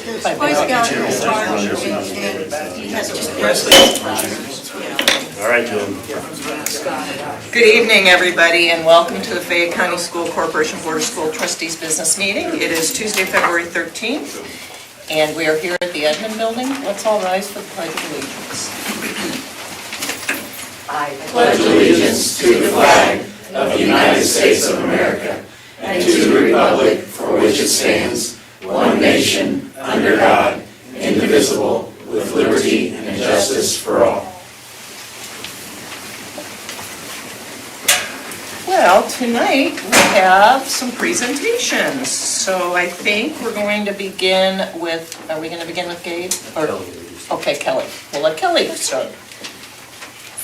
Boy Scout is hard, and he has a wrestling. All right, Jim. Good evening, everybody, and welcome to the Fayette County School Corporation Board of School Trustees Business Meeting. It is Tuesday, February 13th, and we are here at the Edmond Building. Let's all rise for the Pledge of Allegiance. I pledge allegiance to the flag of the United States of America and to the republic for which it stands, one nation, under God, indivisible, with liberty and justice for all. Well, tonight we have some presentations. So I think we're going to begin with, are we going to begin with Gabe? Okay, Kelly. We'll let Kelly start.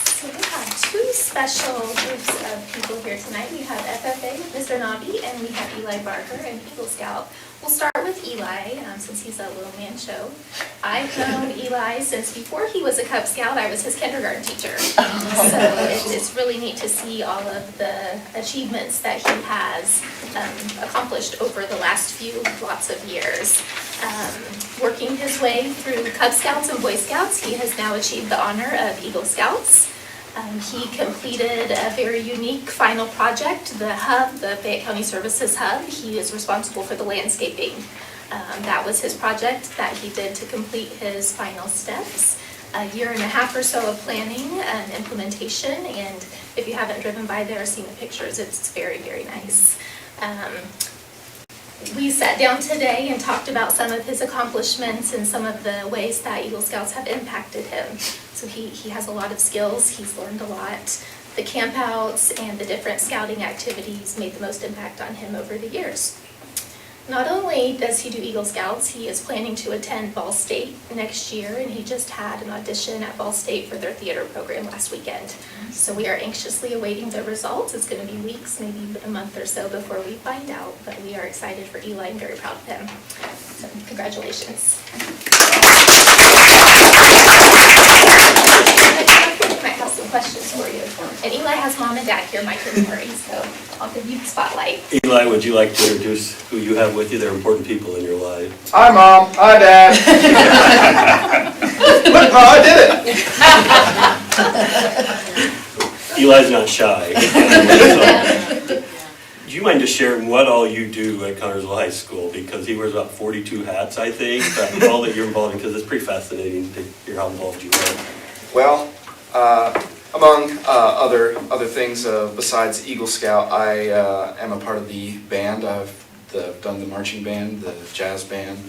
So we have two special groups of people here tonight. We have FFA with Mr. Nabi, and we have Eli Barker and Eagle Scout. We'll start with Eli, since he's a little man show. I've known Eli since before he was a Cub Scout. I was his kindergarten teacher. So it's really neat to see all of the achievements that he has accomplished over the last lots of years. Working his way through Cub Scouts and Boy Scouts, he has now achieved the honor of Eagle Scouts. He completed a very unique final project, the hub, the Fayette County Services Hub. He is responsible for the landscaping. That was his project that he did to complete his final steps. A year and a half or so of planning and implementation, and if you haven't driven by there or seen the pictures, it's very, very nice. We sat down today and talked about some of his accomplishments and some of the ways that Eagle Scouts have impacted him. So he has a lot of skills, he's learned a lot. The campouts and the different scouting activities made the most impact on him over the years. Not only does he do Eagle Scouts, he is planning to attend Ball State next year, and he just had an audition at Ball State for their theater program last weekend. So we are anxiously awaiting the results. It's going to be weeks, maybe a month or so before we find out, but we are excited for Eli and very proud of him. So congratulations. I might have some questions for you. And Eli has mom and dad here, Mike and Murray, so I'll give you the spotlight. Eli, would you like to introduce who you have with you? They're important people in your life. Hi, Mom. Hi, Dad. Look, Mom, I did it. Eli's not shy. Do you mind just sharing what all you do at Connersville High School? Because he wears about 42 hats, I think, but all that you're involved in, because it's pretty fascinating to hear how involved you are. Well, among other things, besides Eagle Scout, I am a part of the band. I've done the marching band, the jazz band,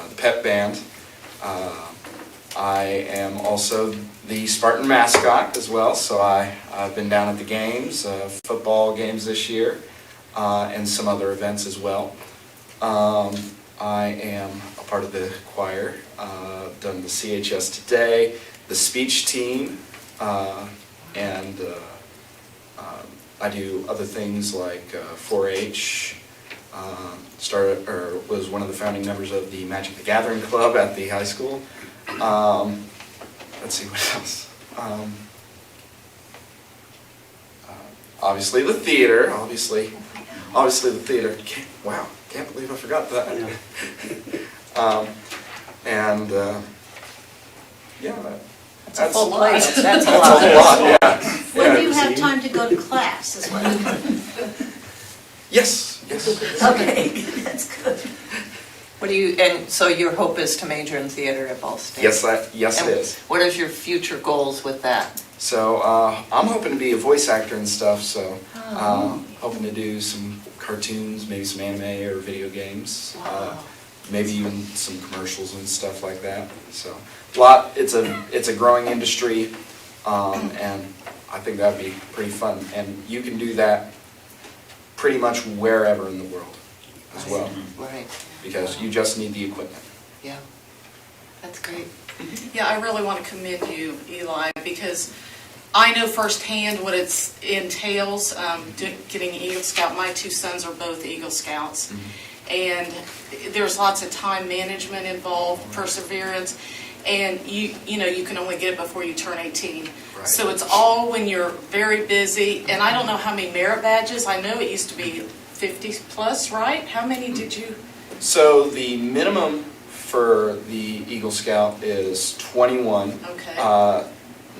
the pep band. I am also the Spartan mascot as well, so I've been down at the games, football games this year, and some other events as well. I am a part of the choir, done the CHS Today, the speech team, and I do other things like 4-H. Was one of the founding members of the Magic the Gathering Club at the high school. Let's see what else. Obviously the theater. Obviously the theater. Wow, can't believe I forgot that. Yeah. That's a full life. That's a lot. Yeah. When do you have time to go to class as well? Yes. Okay, that's good. And so your hope is to major in theater at Ball State? Yes, it is. What is your future goals with that? So I'm hoping to be a voice actor and stuff. So hoping to do some cartoons, maybe some anime or video games. Wow. Maybe even some commercials and stuff like that. So it's a growing industry, and I think that'd be pretty fun. And you can do that pretty much wherever in the world as well. Right. Because you just need the equipment. Yeah. That's great. Yeah, I really want to commend you, Eli, because I know firsthand what it entails getting Eagle Scout. My two sons are both Eagle Scouts. And there's lots of time management involved, perseverance, and you can only get it before you turn 18. Right. So it's all when you're very busy, and I don't know how many merit badges. I know it used to be 50 plus, right? How many did you? So the minimum for the Eagle Scout is 21. Okay.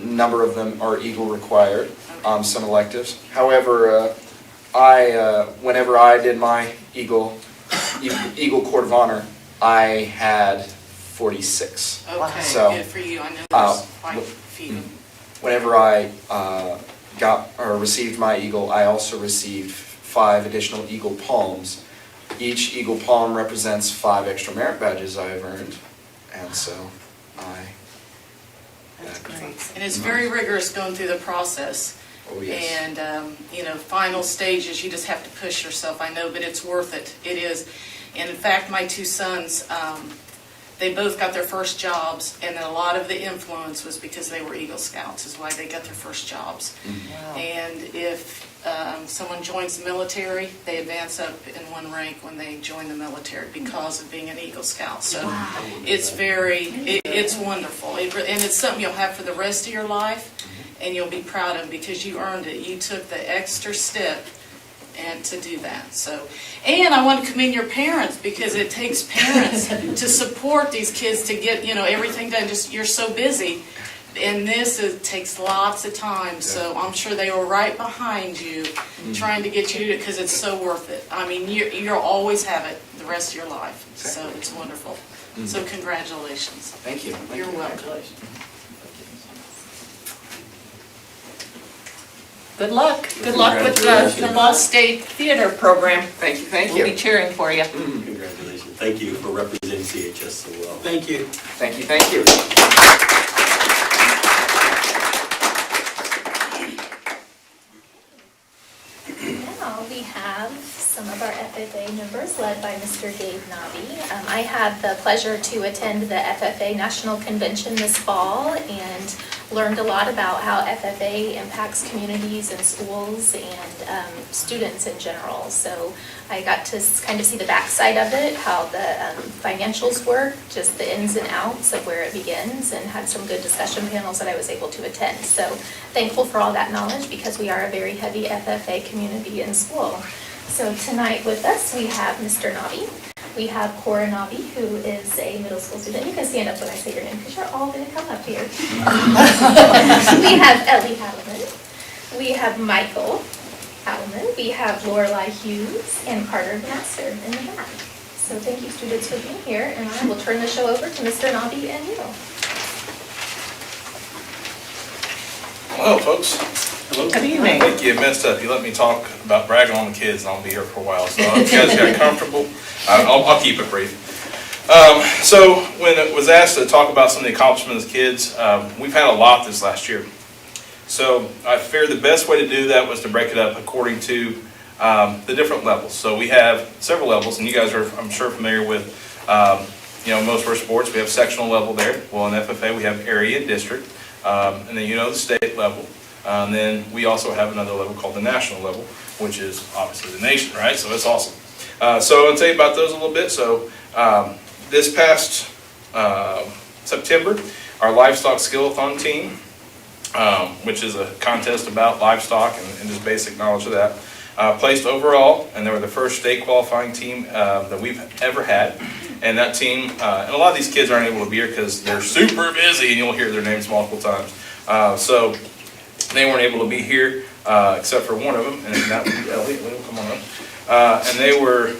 Number of them are Eagle required, Okay. some electives. However, whenever I did my Eagle Court of Honor, I had 46. Okay, So, good for you. I know there's quite a few. Whenever I received my Eagle, I also received 5 additional Eagle Palms. Each Eagle Palm represents 5 extra merit badges I have earned, and so That's great. And it's very rigorous going through the process. Oh, yes. And, final stages, you just have to push yourself, I know, but it's worth it. It is. And in fact, my 2 sons, they both got their first jobs, and a lot of the influence was because they were Eagle Scouts, is why they got their first jobs. Wow. And if someone joins the military, they advance up in one rank when they join the military because of being an Eagle Scout. So it's it's wonderful. And it's something you'll have for the rest of your life, and you'll be proud of because you earned it. You took the extra step and to do that. So, and I want to commend your parents because it takes parents to support these kids to get, everything done. Just, you're so busy. And it takes lots of time, so I'm sure they were right behind you, trying to get you to do it, because it's so worth it. I mean, you'll always have it the rest of your life, so it's wonderful. So congratulations. Thank you. You're welcome. Good luck. Good luck with the Ball State Theater program. Thank you. Thank We'll you. be cheering for you. Congratulations. Thank you for representing CHS so well. Thank you. Thank you. Thank you. Now we have some of our FFA members led by Mr. Gabe Nobby. I had the pleasure to attend the FFA National Convention this fall and learned a lot about how FFA impacts communities and schools and students in general. So I got to kind of see the backside of it, how the financials work, just the ins and outs of where it begins, and had some good discussion panels that I was able to attend. So thankful for all that knowledge because we are a very heavy FFA community in school. So tonight with us, we have Mr. Nobby. We have Cora Nobby, who is a middle school student. You can stand up when I say your name because you're all going to come up here. We have Ellie Hadelman. We have Michael Hadelman. We have Lorelei Hughes and Carter Master in the back. So thank you, students, for being here. And I will turn the show over to Mr. Nobby and you. Hello, folks. Good evening. I think you messed up. You let me talk about bragging on the kids, and I'll be here for a while. So if you guys got comfortable, I'll keep it brief. So when it was asked to talk about some of the accomplishments of kids, we've had a lot this last year. So I figured the best way to do that was to break it up according to the different levels. So we have several levels, and you guys are, I'm sure, familiar with most of our sports. We have sectional level there. Well, in FFA, we have area and district, and then the state level. And then we also have another level called the national level, which is obviously the nation, right? So it's awesome. So I'll tell you about those a little bit. So this past September, our livestock skill-a-thon team, which is a contest about livestock and just basic knowledge of that, placed overall, and they were the first state qualifying team that we've ever had. And that team, and a lot of these kids aren't able to be here because they're super busy, and you'll hear their names multiple times. So they weren't able to be here except for one of them, and that would be Ellie. Ellie, come on up. And they were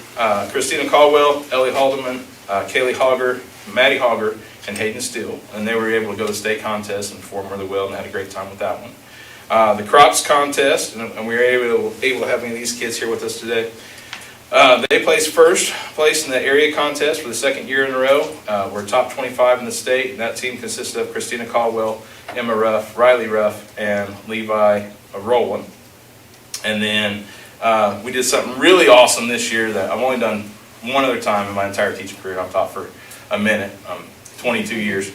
Christina Caldwell, Ellie Haldeman, Kaylee Hogger, Maddie Hogger, and Hayden Steele. And they were able to go to the state contest and perform really well and had a great time with that one. The crops contest, and we were able to have any of these kids here with us today. They placed first place in the area contest for the second year in a row. We're top 25 in the state, and that team consisted of Christina Caldwell, Emma Ruff, Riley Ruff, and Levi Rowland. And then we did something really awesome this year that I've only done one other time in my entire teaching career. I've taught for a minute, 22 years.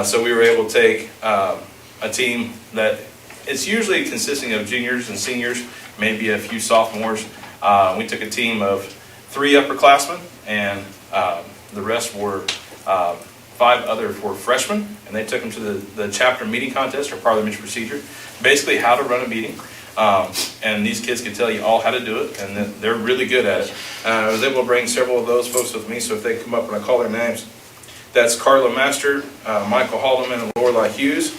So we were able to take a team that it's usually consisting of juniors and seniors, maybe a few sophomores. We took a team of 3 upperclassmen, and the rest were 5 other were freshmen, and they took them to the chapter meeting contest, or parliamentary procedure, basically how to run a meeting. And these kids can tell you all how to do it, and they're really good at it. I was able to bring several of those folks with me, so if they come up and I call their names. That's Carla Master, Michael Haldeman, and Lorelei Hughes.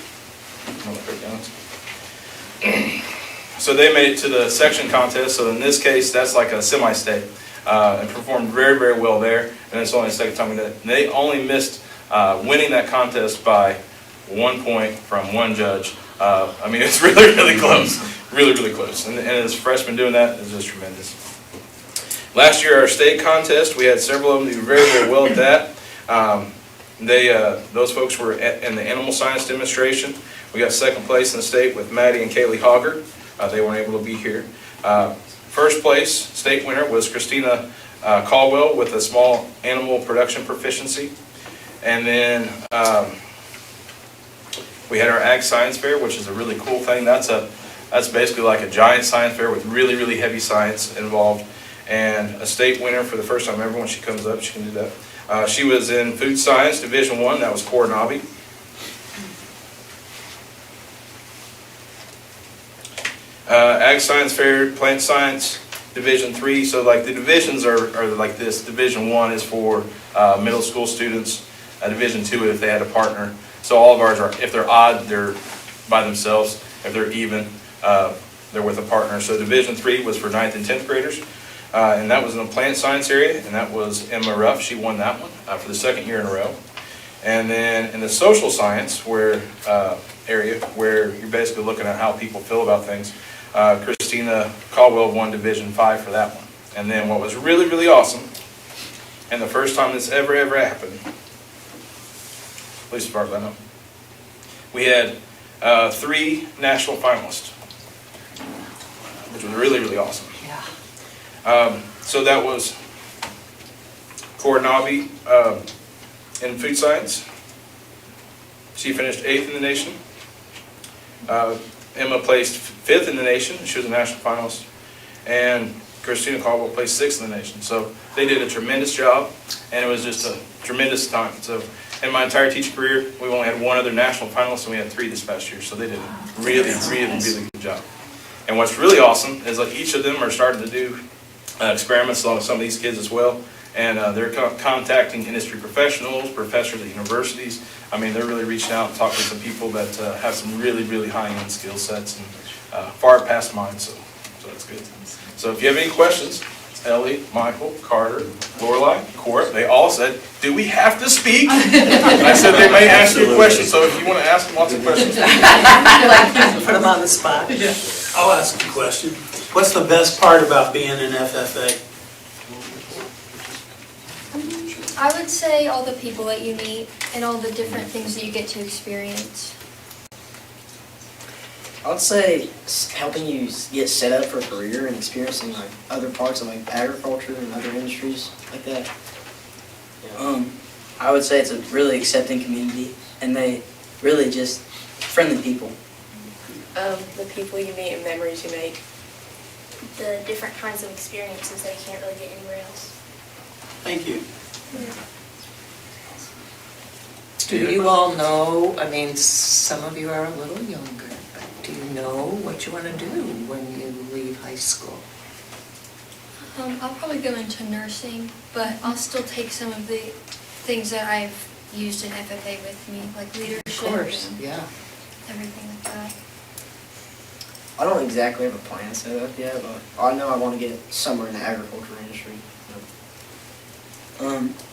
So they made it to the section contest. So in this case, that's like a semi-state, and performed very, very well there. And it's only the second time we did it. And they only missed winning that contest by 1 point from one judge. I mean, it's really, really close. Really, really close. And as freshmen doing that is just tremendous. Last year, our state contest, we had several of them do very, very well at that. Those folks were in the animal science demonstration. We got second place in the state with Maddie and Kaylee Hogger. They weren't able to be here. First place state winner was Christina Caldwell with a small animal production proficiency. And then we had our Ag Science Fair, which is a really cool thing. That's basically like a giant science fair with really, really heavy science involved. And a state winner for the first time ever. When she comes up, she can do that. She was in Food Science Division 1. That was Cora Nobby. Ag Science Fair, Plant Science Division 3. So like the divisions are like this. Division 1 is for middle school students. Division 2 if they had a partner. So all of ours are, if they're odd, they're by themselves. If they're even, they're with a partner. So Division 3 was for 9th and 10th graders. And that was in the plant science area, and that was Emma Ruff. She won that one for the second year in a row. And then in the social science area, where you're basically looking at how people feel about things, Christina Caldwell won Division 5 for that one. And then what was really, really awesome, and the first time this ever happened, police department, I know, we had 3 national finalists, which was really, really awesome. So that was Cora Nobby in food science. She finished 8th in the nation. Emma placed 5th in the nation. She was a national finalist. And Christina Caldwell placed 6th in the nation. So they did a tremendous job, and it was just a tremendous time. So in my entire teaching career, we only had 1 other national finalist, and we had 3 this past year. So they did a really, really, really good job. And what's really awesome is like each of them are starting to do experiments along with some of these kids as well, and they're contacting industry professionals, professors at universities. I mean, they're really reaching out and talking to some people that have some really, really high-end skill sets and far past mine, so that's good. So if you have any questions, Ellie, Michael, Carter, Lorelei, Cora, they all said, do we have to speak? And I said they may ask you a question, so if you want to ask them lots of questions. Put them on the spot. I'll ask a question. What's the best part about being an FFA? I would say all the people that you meet and all the different things that you get to experience. I would say helping you get set up for a career and experiencing like other parts of like agriculture and other industries like that. I would say it's a really accepting community, and they really just friendly people. The people you meet and memories you make. The different kinds of experiences that you can't really get anywhere else. Thank you. Do you all know, I mean, some of you are a little younger, but do you know what you want to do when you leave high school? I'll probably go into nursing, but I'll still take some of the things that I've used in FFA with me, like leadership. Of course, and yeah. everything like that. I don't exactly have a plan set up yet, but I know I want to get somewhere in the agriculture industry.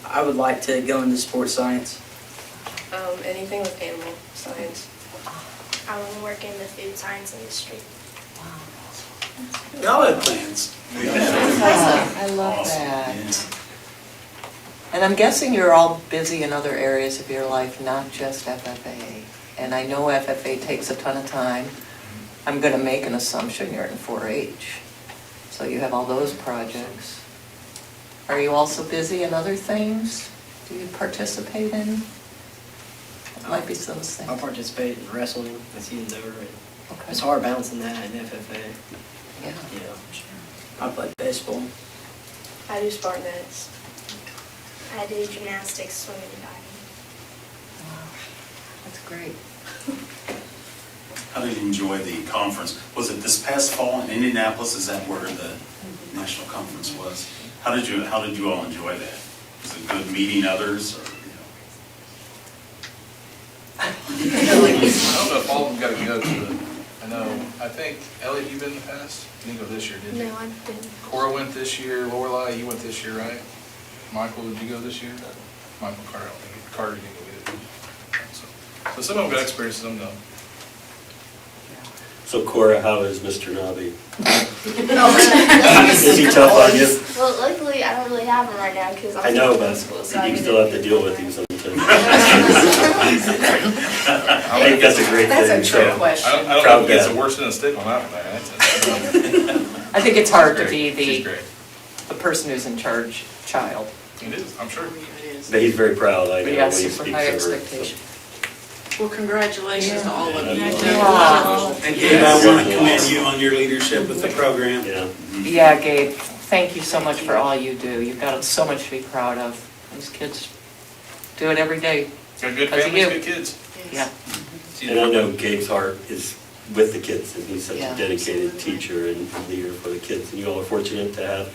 I would like to go into sports science. Anything with animal science. I want to work in the food science industry. We all have plans. I love that. And I'm guessing you're all busy in other areas of your life, not just FFA. And I know FFA takes a ton of time. I'm going to make an assumption you're in 4-H. So you have all those projects. Are you also busy in other things? Do you participate in? It might be some things. I participate in wrestling. That's the endeavor. Okay. It's hard balancing that in FFA. Yeah. I play baseball. I do Spartanets. I do gymnastics, swimming, and diving. Wow. That's great. How did you enjoy the conference? Was it this past fall in Indianapolis? Is that where the national conference was? How did you all enjoy that? Was it good meeting others? Or, I don't know if all of them got to go to the, I think, Elliot, you been in the past? You didn't go this year, did you? No, I've been. Cora went this year, Lorelai, you went this year, right? Michael, did you go this year? Michael Carter, I don't think, Carter didn't go either. So some of them got experience, some don't. So Cora, how is Mr. Nobby? Is he tough on you? Well, luckily, I don't really have him right now because I'm I know, in but school, so I you get still to- have to deal with him sometimes. I think that's a great thing. That's a trick so- question. I don't Proud know if he gets dad. a worse than a stick on that one, man. I think it's hard to She's be great. She's the great. person who's in charge child. It is, I'm sure. It is. But he's very proud, I know, But yeah, when he super speaks high over. expectations. Well, congratulations to all of you. Yeah. And Gabe, I want to commend you on your leadership with the program. Yeah. Yeah, Gabe, thank you so much for all you do. You've got so much to be proud of. These kids do it every day. Got good How's it families, you? good kids. Yeah. And I know Gabe's heart is with the kids, and he's such Yeah. a dedicated teacher and leader for the kids. And you all are fortunate to have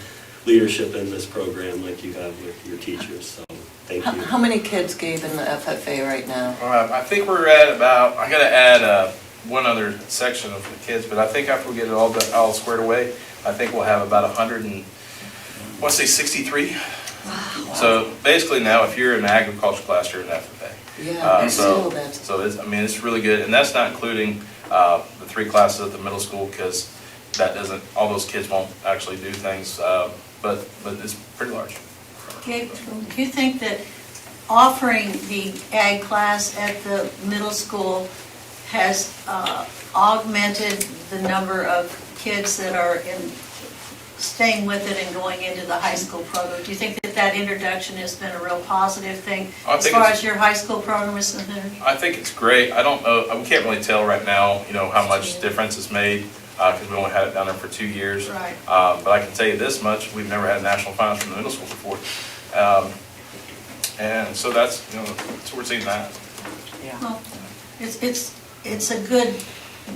leadership in this program like you have with your teachers, so thank you. How many kids, Gabe, in the FFA right now? I think we're at about, I gotta add one other section of the kids, but I think after we get it all squared away, I think we'll have about 63. So basically now, if you're in an agriculture class, you're in FFA. Yeah, and still So that's, it's really good, and that's not including the 3 classes at the middle school, because all those kids won't actually do things, but it's pretty large. Gabe, do you think that offering the ag class at the middle school has augmented the number of kids that are staying with it and going into the high school program? Do you think that introduction has been a real positive thing as far as your high school program is concerned? I think it's great. I don't know, we can't really tell right now, how much difference it's made, because we only had it down there for 2 years. Right. But I can tell you this much, we've never had national finals from the middle school before. And so that's we're seeing that. yeah. Well, it's a good,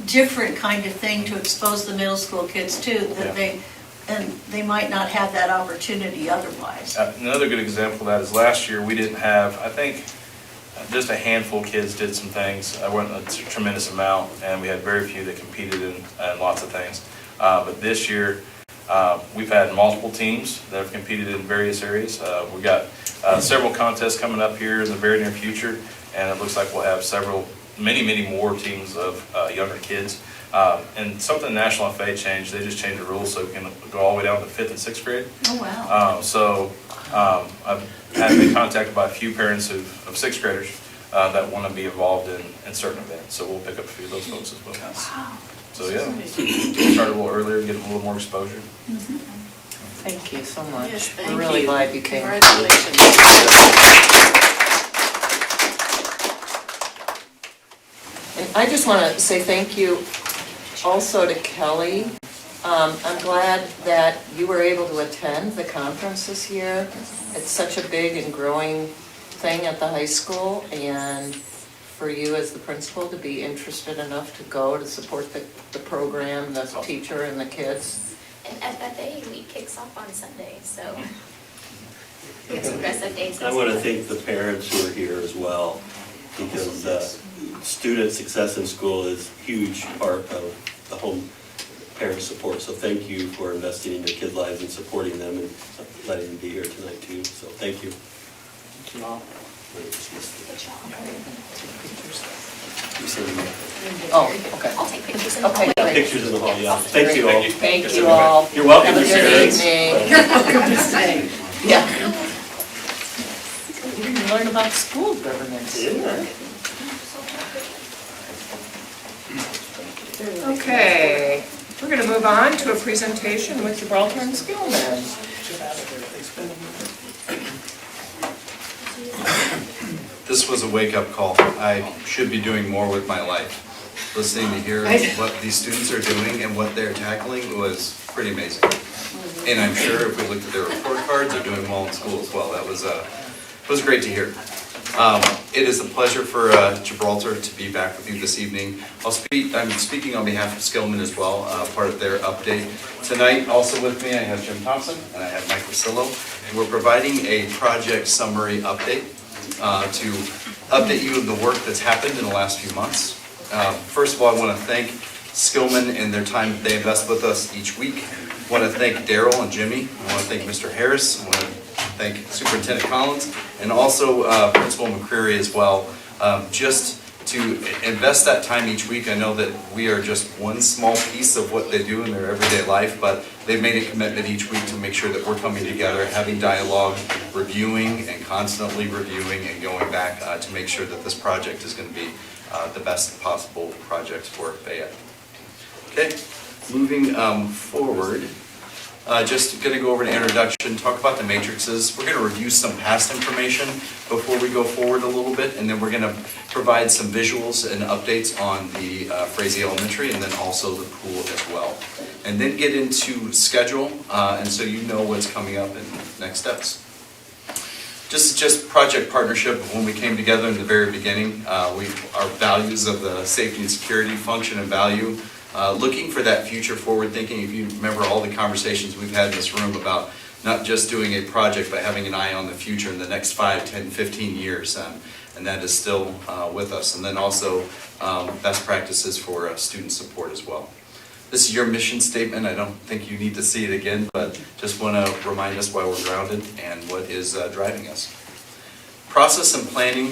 different kind of thing to expose the middle school kids to, that they might not have that opportunity otherwise. Another good example of that is last year, we didn't have, I think, just a handful of kids did some things. I wasn't a tremendous amount, and we had very few that competed in lots of things. But this year, we've had multiple teams that have competed in various areas. We've got several contests coming up here in the very near future, and it looks like we'll have many more teams of younger kids. And something National FA changed, they just changed the rules so we can go all the way down to 5th and 6th grade. Oh, wow. I've been contacted by a few parents of 6th graders that want to be involved in certain events, so we'll pick up a few of those folks as well. Wow. So yeah, start a little earlier, get them a little more exposure. Thank you so much. Yes, thank We're really you. glad you came. Congratulations. And I just want to say thank you also to Kelly. I'm glad that you were able to attend the conference this year. It's such a big and growing thing at the high school, and for you as the principal to be interested enough to go to support the program, the teacher and the kids. And FFA week kicks off on Sunday, so we have some rest of days. I want to thank the parents who are here as well, because student success in school is a huge part of the home parent support. So thank you for investing in your kids' lives and supporting them and letting them be here tonight too. So thank you. Thank you all. Oh, okay. I'll take pictures in Okay, the hallway. great. Pictures in the hall, yeah. Thank you all. Thank you all. You're welcome Have a to good share it. evening. You're welcome to stay. Yeah. You can learn about school governance. Yeah. Okay, we're going to move on to a presentation with Gibraltar and Skillman. This was a wake-up call. I should be doing more with my life. Listening to hear what these students are doing and what they're tackling was pretty amazing. And I'm sure if we looked at their report cards, they're doing well in school as well. That was great to hear. It is a pleasure for Gibraltar to be back with you this evening. I'm speaking on behalf of Skillman as well, part of their update. Tonight, also with me, I have Jim Thompson and I have Mike Rosillo, and we're providing a project summary update to update you of the work that's happened in the last few months. First of all, I want to thank Skillman and their time that they invest with us each week. I want to thank Daryl and Jimmy. I want to thank Mr. Harris. I want to thank Superintendent Collins and also Principal McCreary as well. Just to invest that time each week. I know that we are just one small piece of what they do in their everyday life, but they've made a commitment each week to make sure that we're coming together, having dialogue, reviewing and constantly reviewing and going back to make sure that this project is going to be the best possible project for Fayette. Okay, moving forward, just going to go over an introduction, talk about the matrices. We're going to review some past information before we go forward a little bit, and then we're going to provide some visuals and updates on the Frazee Elementary and then also the pool as well. And then get into schedule, and so you know what's coming up and next steps. Just project partnership. When we came together in the very beginning, our values of the safety and security, function and value, looking for that future forward thinking. If you remember all the conversations we've had in this room about not just doing a project, but having an eye on the future in the next 5, 10, 15 years, and that is still with us. And then also best practices for student support as well. This is your mission statement. I don't think you need to see it again, but just want to remind us why we're grounded and what is driving us. Process and planning,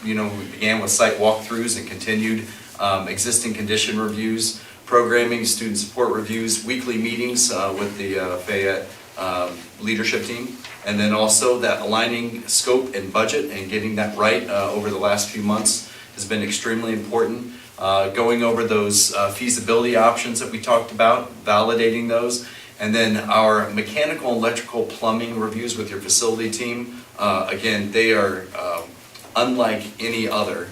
we began with site walkthroughs and continued existing condition reviews, programming, student support reviews, weekly meetings with the Fayette leadership team, and then also that aligning scope and budget and getting that right over the last few months has been extremely important. Going over those feasibility options that we talked about, validating those, and then our mechanical, electrical, plumbing reviews with your facility team. Again, they are unlike any other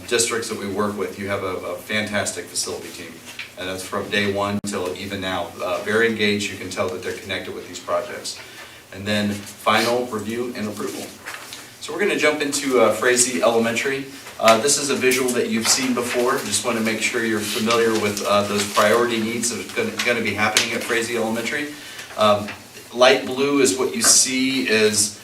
districts that we work with. You have a fantastic facility team, and that's from day one till even now. Very engaged. You can tell that they're connected with these projects. And then final review and approval. So we're going to jump into Frazee Elementary. This is a visual that you've seen before. Just want to make sure you're familiar with those priority needs that are going to be happening at Frazee Elementary. Light blue is what you see is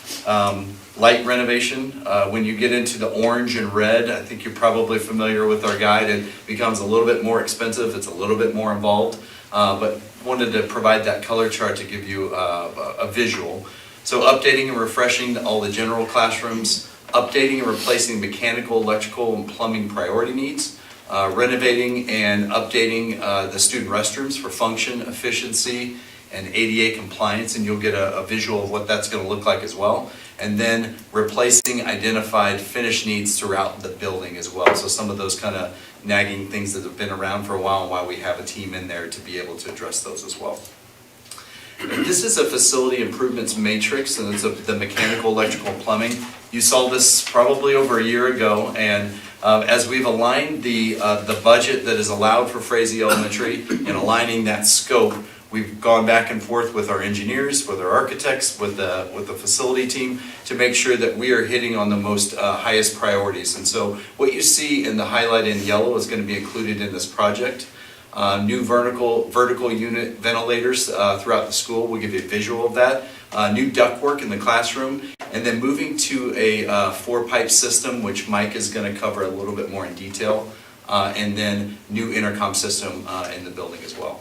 light renovation. When you get into the orange and red, I think you're probably familiar with our guide. It becomes a little bit more expensive. It's a little bit more involved, but wanted to provide that color chart to give you a visual. So updating and refreshing all the general classrooms, updating and replacing mechanical, electrical, and plumbing priority needs, renovating and updating the student restrooms for function, efficiency, and ADA compliance, and you'll get a visual of what that's going to look like as well. And then replacing identified finish needs throughout the building as well. So some of those kind of nagging things that have been around for a while and why we have a team in there to be able to address those as well. And this is a facility improvements matrix, and it's the mechanical, electrical, and plumbing. You saw this probably over a year ago, and as we've aligned the budget that is allowed for Frazee Elementary and aligning that scope, we've gone back and forth with our engineers, with our architects, with the facility team to make sure that we are hitting on the most highest priorities. And so what you see in the highlight in yellow is going to be included in this project. New vertical unit ventilators throughout the school. We'll give you a visual of that. New ductwork in the classroom. And then moving to a 4-pipe system, which Mike is going to cover a little bit more in detail. And then new intercom system in the building as well.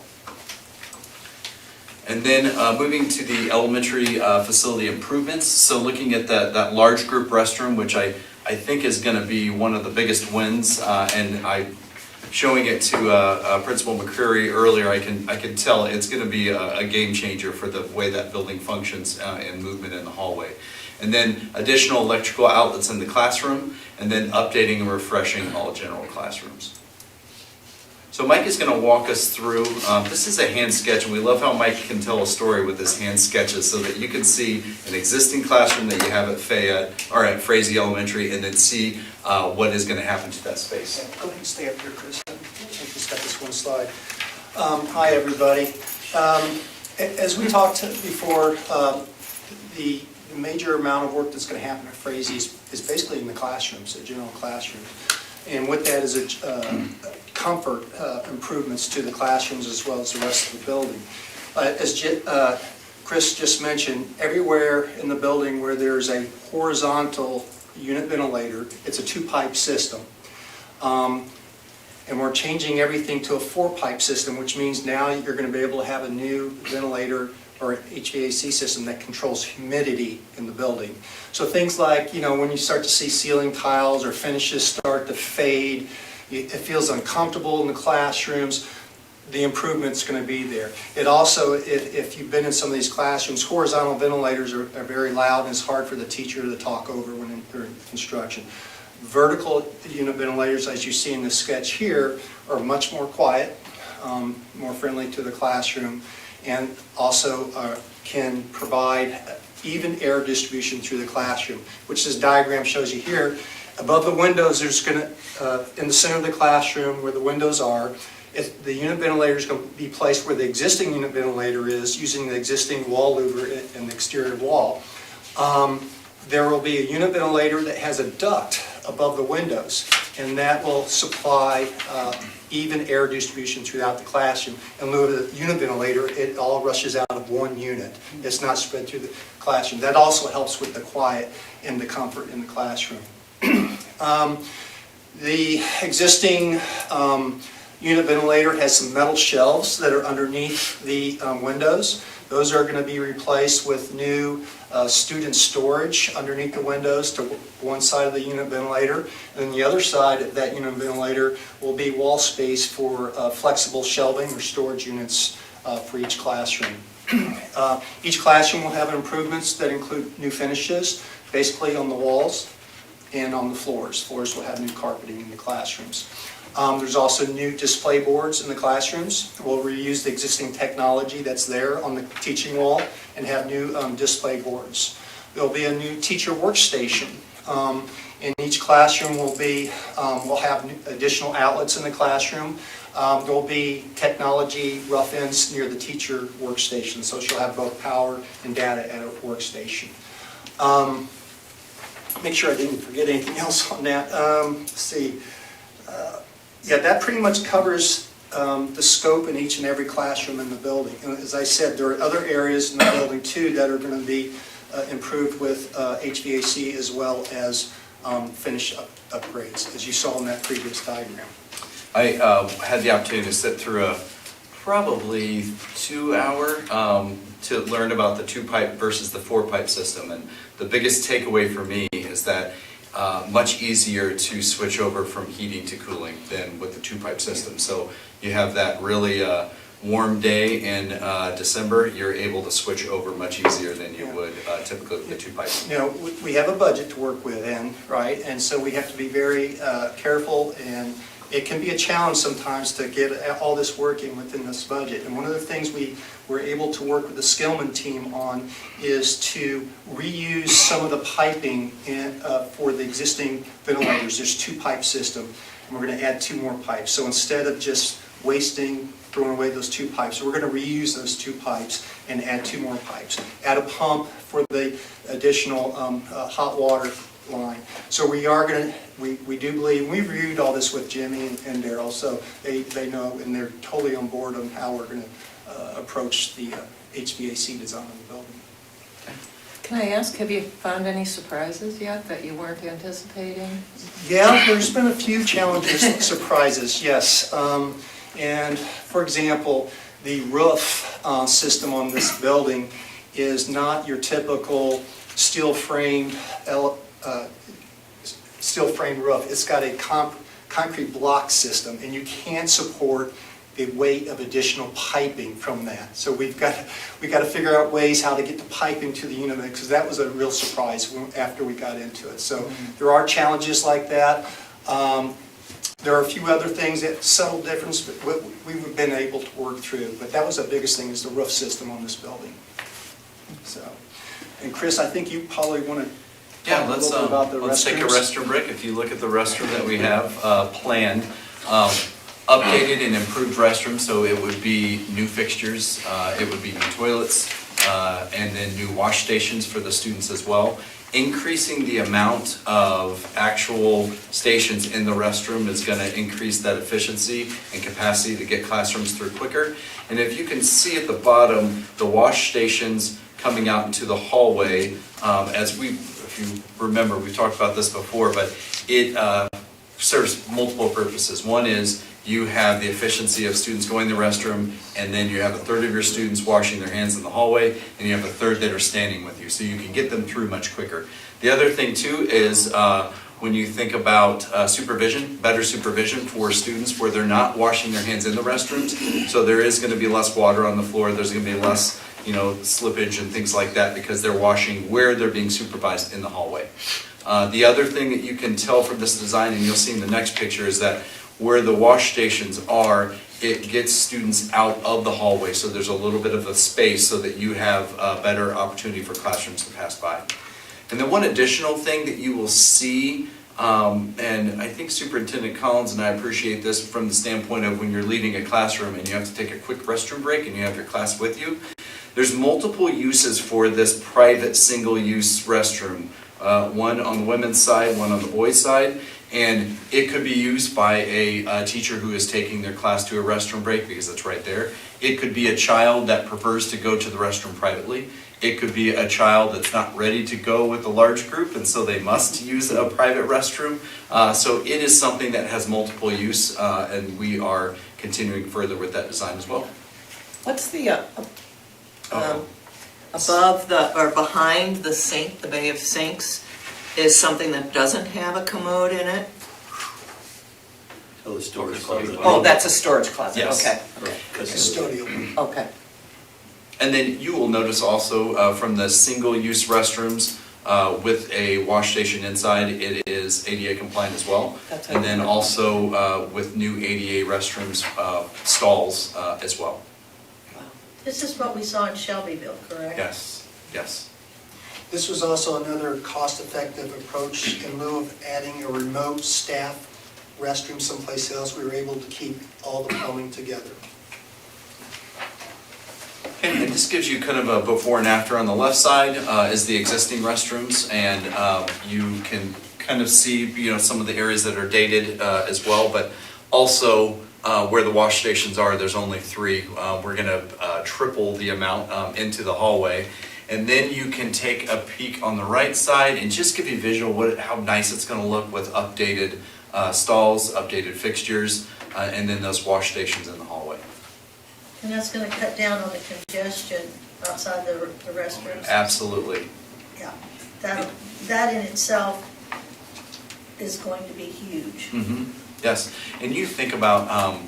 And then moving to the elementary facility improvements. So looking at that large group restroom, which I think is going to be one of the biggest wins. And showing it to Principal McCreary earlier, I can tell it's going to be a game changer for the way that building functions and movement in the hallway. And then additional electrical outlets in the classroom, and then updating and refreshing all general classrooms. So Mike is going to walk us through, this is a hand sketch, and we love how Mike can tell a story with his hand sketches so that you can see an existing classroom that you have at Fayette, or at Frazee Elementary, and then see what is going to happen to that space. Yeah, go ahead and stay up here, Chris. I just got this one slide. Hi, everybody. As we talked before, the major amount of work that's going to happen at Frazee is basically in the classrooms, the general classrooms. And with that is comfort improvements to the classrooms as well as the rest of the building. As Chris just mentioned, everywhere in the building where there's a horizontal unit ventilator. It's a 2-pipe system. And we're changing everything to a 4-pipe system, which means now you're going to be able to have a new ventilator or HVAC system that controls humidity in the building. So things like, when you start to see ceiling tiles or finishes start to fade, it feels uncomfortable in the classrooms, the improvement's going to be there. It also, if you've been in some of these classrooms, horizontal ventilators are very loud and it's hard for the teacher to talk over when they're in instruction. Vertical unit ventilators, as you see in the sketch here, are much more quiet, more friendly to the classroom, and also can provide even air distribution through the classroom, which this diagram shows you here. Above the windows, there's going to, in the center of the classroom where the windows are, the unit ventilator is going to be placed where the existing unit ventilator is, using the existing wall louver in the exterior wall. There will be a unit ventilator that has a duct above the windows, and that will supply even air distribution throughout the classroom. In lieu of the unit ventilator, it all rushes out of one unit. It's not spread through the classroom. That also helps with the quiet and the comfort in the classroom. The existing unit ventilator has some metal shelves that are underneath the windows. Those are going to be replaced with new student storage underneath the windows to one side of the unit ventilator. And then the other side of that unit ventilator will be wall space for flexible shelving or storage units for each classroom. Each classroom will have improvements that include new finishes, basically on the walls and on the floors. Floors will have new carpeting in the classrooms. There's also new display boards in the classrooms. We'll reuse the existing technology that's there on the teaching wall and have new display boards. There'll be a new teacher workstation. In each classroom we'll have additional outlets in the classroom. There'll be technology rough ends near the teacher workstation, so she'll have both power and data at her workstation. Make sure I didn't forget anything else on that. Let's see. Yeah, that pretty much covers the scope in each and every classroom in the building. And as I said, there are other areas in the building too that are going to be improved with HVAC as well as finish upgrades, as you saw in that previous diagram. I had the opportunity to sit through a probably 2-hour to learn about the 2-pipe versus the 4-pipe system. And the biggest takeaway for me is that much easier to switch over from heating to cooling than with the 2-pipe system. So you have that really warm day in December, you're able to switch over much easier than you would typically with the 2-pipe. We have a budget to work within, right? And so we have to be very careful, and it can be a challenge sometimes to get all this working within this budget. And one of the things we were able to work with the Skillman team on is to reuse some of the piping for the existing ventilators. There's 2-pipe system, and we're going to add 2 more pipes. So instead of just wasting, throwing away those 2 pipes, we're going to reuse those 2 pipes and add 2 more pipes. Add a pump for the additional hot water line. So we are going to, we do believe, we reviewed all this with Jimmy and Daryl, so they know and they're totally on board on how we're going to approach the HVAC design of the building. Can I ask, have you found any surprises yet that you weren't anticipating? Yeah, there's been a few challenges, surprises, yes. And for example, the roof system on this building is not your typical steel framed roof. It's got a concrete block system, and you can't support the weight of additional piping from that. So we've got to figure out ways how to get the piping to the unit, because that was a real surprise after we got into it. So there are challenges like that. There are a few other things that subtle difference, but we've been able to work through. But that was the biggest thing, is the roof system on this building. So, and Chris, I think you probably want to talk a little bit about the restrooms. Let's take a restroom break. If you look at the restroom that we have planned, updated and improved restroom, so it would be new fixtures, it would be new toilets, and then new wash stations for the students as well. Increasing the amount of actual stations in the restroom is going to increase that efficiency and capacity to get classrooms through quicker. And if you can see at the bottom, the wash stations coming out into the hallway, as we if you remember, we talked about this before, but it serves multiple purposes. One is you have the efficiency of students going to the restroom, and then you have a third of your students washing their hands in the hallway, and you have a third that are standing with you, so you can get them through much quicker. The other thing too is when you think about supervision, better supervision for students where they're not washing their hands in the restrooms, so there is going to be less water on the floor, there's going to be less slippage and things like that because they're washing where they're being supervised in the hallway. The other thing that you can tell from this design, and you'll see in the next picture, is that where the wash stations are, it gets students out of the hallway, so there's a little bit of a space so that you have a better opportunity for classrooms to pass by. And then one additional thing that you will see, and I think Superintendent Collins and I appreciate this from the standpoint of when you're leaving a classroom and you have to take a quick restroom break and you have your class with you, there's multiple uses for this private single-use restroom. One on the women's side, one on the boys' side, and it could be used by a teacher who is taking their class to a restroom break because it's right there. It could be a child that prefers to go to the restroom privately. It could be a child that's not ready to go with a large group, and so they must use a private restroom. So it is something that has multiple use, and we are continuing further with that design as well. What's the above or behind the sink, the bay of sinks, is something that doesn't have a commode in it? Oh, the storage closet. Oh, that's a storage closet, Yes. okay. Custodial. Okay. And then you will notice also from the single-use restrooms with a wash station inside, it is ADA compliant as well. That's And then also with new ADA restrooms, stalls as well. This is what we saw in Shelbyville, correct? Yes, yes. This was also another cost-effective approach. In lieu of adding a remote staff restroom someplace else, we were able to keep all the plumbing together. And this gives you kind of a before and after. On the left side is the existing restrooms, and you can kind of see some of the areas that are dated as well, but also where the wash stations are, there's only 3. We're going to triple the amount into the hallway. And then you can take a peek on the right side and just give you a visual how nice it's going to look with updated stalls, updated fixtures, and then those wash stations in the hallway. And that's going to cut down on the congestion outside the restrooms? Absolutely. Yeah, that in itself is going to be huge. Mm-hmm. Yes, and you think about,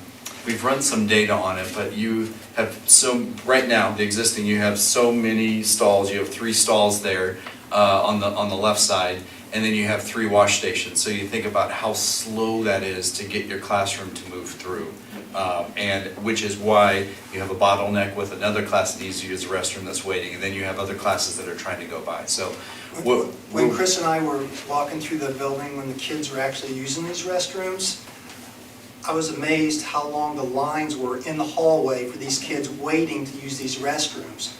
we've run some data on it, but you have right now, the existing, you have so many stalls, you have 3 stalls there on the left side, and then you have 3 wash stations. So you think about how slow that is to get your classroom to move through. And which is why you have a bottleneck with another class that needs to use the restroom that's waiting, and then you have other classes that are trying to go by. So when Chris and I were walking through the building when the kids were actually using these restrooms, I was amazed how long the lines were in the hallway for these kids waiting to use these restrooms.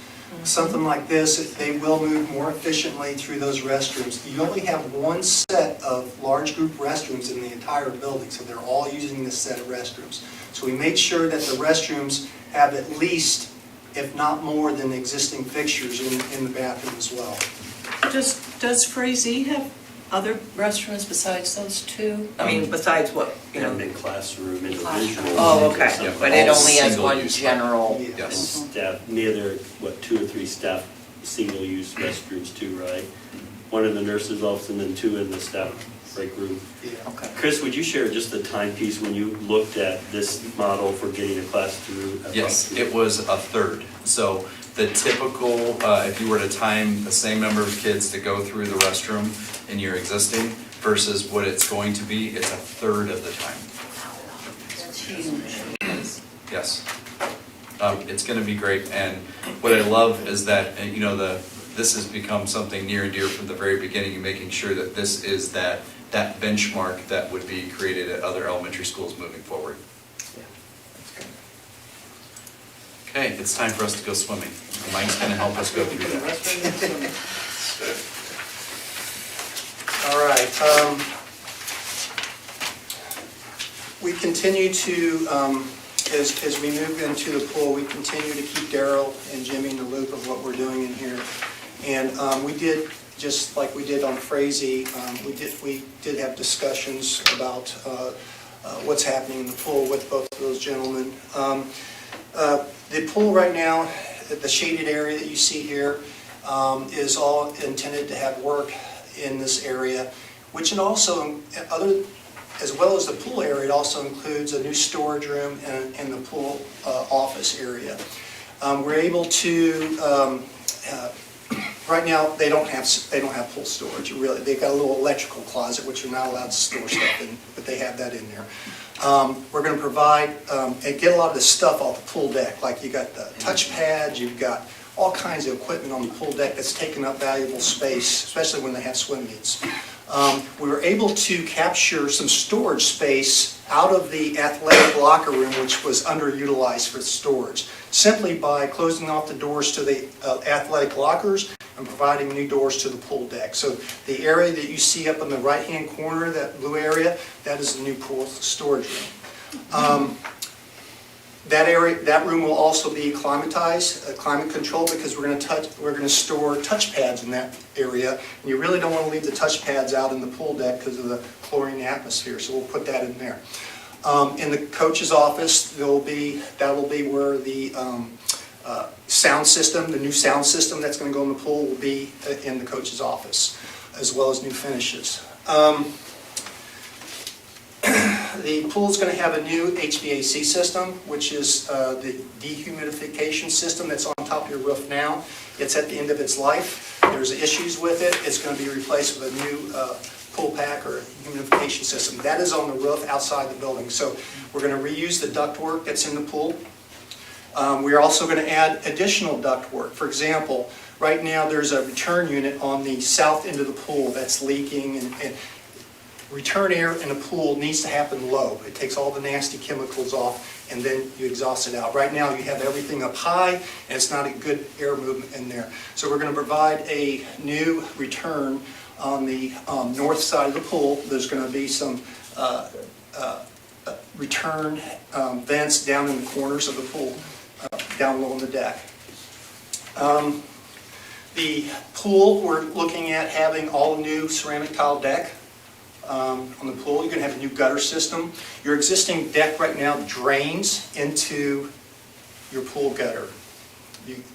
Something like this, they will move more efficiently through those restrooms. You only have one set of large group restrooms in the entire building, so they're all using this set of restrooms. So we made sure that the restrooms have at least, if not more than existing fixtures in the bathroom as well. Does Frazee have other restrooms besides those 2? I mean, besides what, In classroom, individual. Oh, okay, but it only has one general. And staff, neither, 2 or 3 staff single-use restrooms too, right? One in the nurse's office and then 2 in the staff break room. Okay. Chris, would you share just the timepiece when you looked at this model for getting a class through? Yes, it was a third. So the typical, if you were to time the same number of kids to go through the restroom in your existing versus what it's going to be, it's a third of the time. That's huge. Yes. It's going to be great. And what I love is that, this has become something near and dear from the very beginning, and making sure that this is that benchmark that would be created at other elementary schools moving forward. Okay, it's time for us to go swimming. Mike's going to help us go through that. All right. We continue to, as we move into the pool, we continue to keep Daryl and Jimmy in the loop of what we're doing in here. And we did just like we did on Frazee, we did have discussions about what's happening in the pool with both of those gentlemen. The pool right now, the shaded area that you see here, is all intended to have work in this area, which it also, as well as the pool area, it also includes a new storage room and the pool office area. We're able to, right now they don't have pool storage. Really, they've got a little electrical closet which you're not allowed to store stuff in, but they have that in there. We're going to provide and get a lot of the stuff off the pool deck, like you got the touch pads, you've got all kinds of equipment on the pool deck that's taking up valuable space, especially when they have swim meets. We were able to capture some storage space out of the athletic locker room, which was underutilized for storage, simply by closing off the doors to the athletic lockers and providing new doors to the pool deck. So the area that you see up in the right-hand corner, that blue area, that is the new pool storage room. That room will also be climatized, climate controlled, because we're going to store touch pads in that area. And you really don't want to leave the touch pads out in the pool deck because of the chlorine atmosphere. So we'll put that in there. In the coach's office, that will be where the sound system, the new sound system that's going to go in the pool, will be in the coach's office, as well as new finishes. The pool is going to have a new HVAC system, which is the dehumidification system that's on top of your roof now. It's at the end of its life. There's issues with it. It's going to be replaced with a new pool pack or humidification system. That is on the roof outside the building. So we're going to reuse the ductwork that's in the pool. We're also going to add additional ductwork. For example, right now there's a return unit on the south end of the pool that's leaking, and return air in a pool needs to happen low. It takes all the nasty chemicals off and then you exhaust it out. Right now you have everything up high and it's not a good air movement in there. So we're going to provide a new return on the north side of the pool. There's going to be some return vents down in the corners of the pool, down low on the deck. The pool, we're looking at having all new ceramic tile deck. On the pool, you're going to have a new gutter system. Your existing deck right now drains into your pool gutter.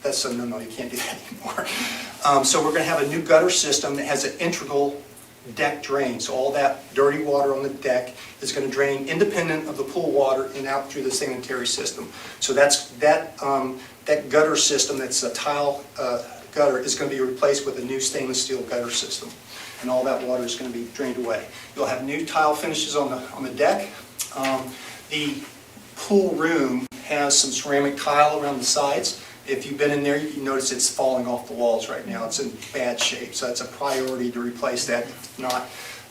That's a no-no, you can't do that anymore. So we're going to have a new gutter system that has an integral deck drain. So all that dirty water on the deck is going to drain independent of the pool water and out through the sanitary system. So that gutter system, that's a tile gutter, is going to be replaced with a new stainless steel gutter system. And all that water is going to be drained away. You'll have new tile finishes on the deck. The pool room has some ceramic tile around the sides. If you've been in there, you can notice it's falling off the walls right now. It's in bad shape, so it's a priority to replace that, if not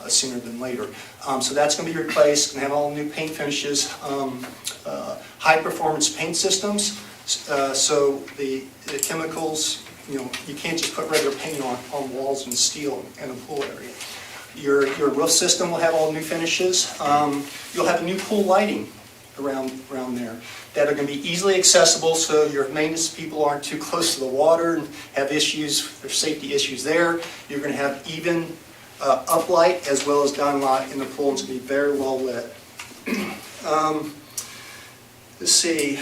sooner than later. So that's going to be replaced and have all new paint finishes, high performance paint systems. So the chemicals, you can't just put regular paint on walls and steel in a pool area. Your roof system will have all new finishes. You'll have new pool lighting around there that are going to be easily accessible, so your maintenance people aren't too close to the water and have issues, there's safety issues there. You're going to have even uplight as well as downlight in the pool. It's going to be very well lit. Let's see.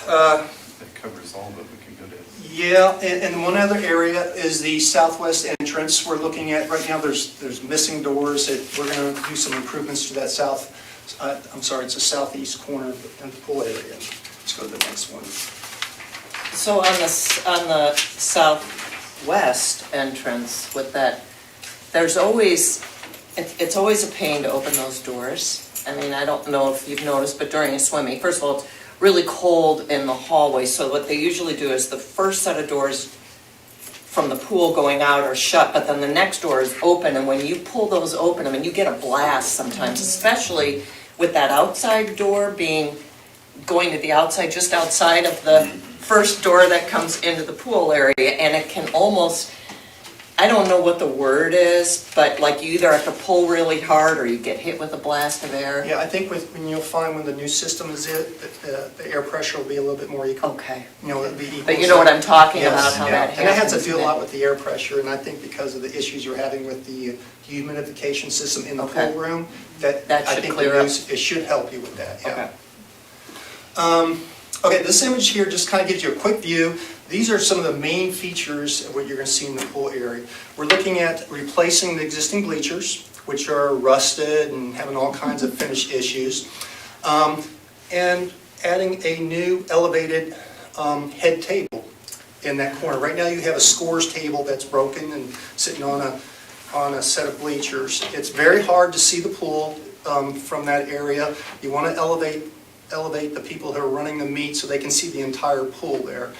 That covers all of it. We can go to. Yeah, and one other area is the southwest entrance. We're looking at, right now there's missing doors. We're going to do some improvements to that it's the southeast corner of the pool area. Let's go to the next one. So on the southwest entrance with that, it's always a pain to open those doors. I mean, I don't know if you've noticed, but during a swimming, first of all, it's really cold in the hallway. So what they usually do is the first set of doors from the pool going out are shut, but then the next door is open. And when you pull those open, I mean, you get a blast sometimes, especially with that outside door going to the outside, just outside of the first door that comes into the pool area. And it can almost, I don't know what the word is, but like you either have to pull really hard or you get hit with a blast of air. Yeah, I think when you'll find when the new system is the air pressure will be a little bit more equal. Okay. It'll be equal. But you know what I'm talking Yes, about, how that And it has to happens. do a lot with the air pressure, and I think because of the issues you're having with the humidification system in the Okay. pool room, that That I should think clear up. it should help you with that, yeah. Okay. Okay, this image here just kind of gives you a quick view. These are some of the main features of what you're going to see in the pool area. We're looking at replacing the existing bleachers, which are rusted and having all kinds of finish issues, and adding a new elevated head table in that corner. Right now you have a scores table that's broken and sitting on a set of bleachers. It's very hard to see the pool from that area. You want to elevate the people who are running the meet so they can see the entire pool there.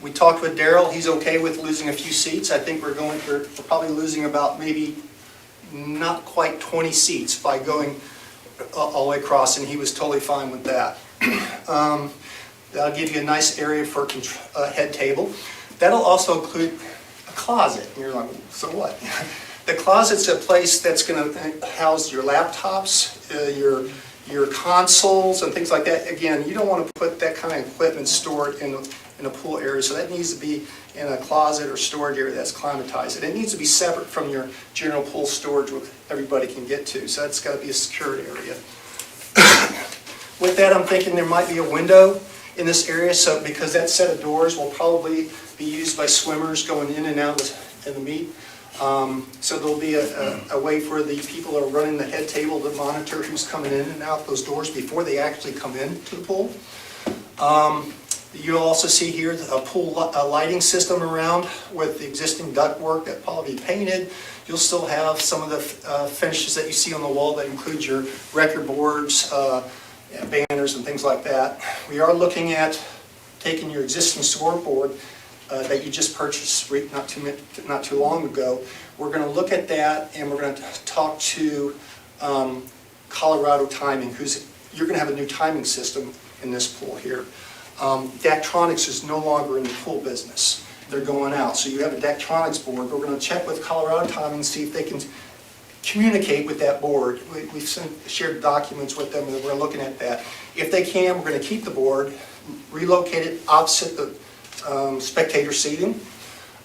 We talked with Daryl, he's okay with losing a few seats. I think we're probably losing about maybe not quite 20 seats by going all the way across, and he was totally fine with that. That'll give you a nice area for a head table. That'll also include a closet. And you're like, so what? The closet's a place that's going to house your laptops, your consoles and things like that. Again, you don't want to put that kind of equipment stored in a pool area, so that needs to be in a closet or storage area that's climatized. And it needs to be separate from your general pool storage where everybody can get to, so that's got to be a secured area. With that, I'm thinking there might be a window in this area, so because that set of doors will probably be used by swimmers going in and out in the meet. So there'll be a way for the people that are running the head table to monitor who's coming in and out those doors before they actually come into the pool. You'll also see here a pool lighting system around with the existing ductwork that probably be painted. You'll still have some of the finishes that you see on the wall that include your record boards, banners and things like that. We are looking at taking your existing scoreboard that you just purchased not too long ago. We're going to look at that, and we're going to talk to Colorado Timing, you're going to have a new timing system in this pool here. Daktronics is no longer in the pool business. They're going out. So you have a Daktronics board. We're going to check with Colorado Timing, see if they can communicate with that board. We've shared documents with them, and we're looking at that. If they can, we're going to keep the board, relocate it opposite the spectator seating,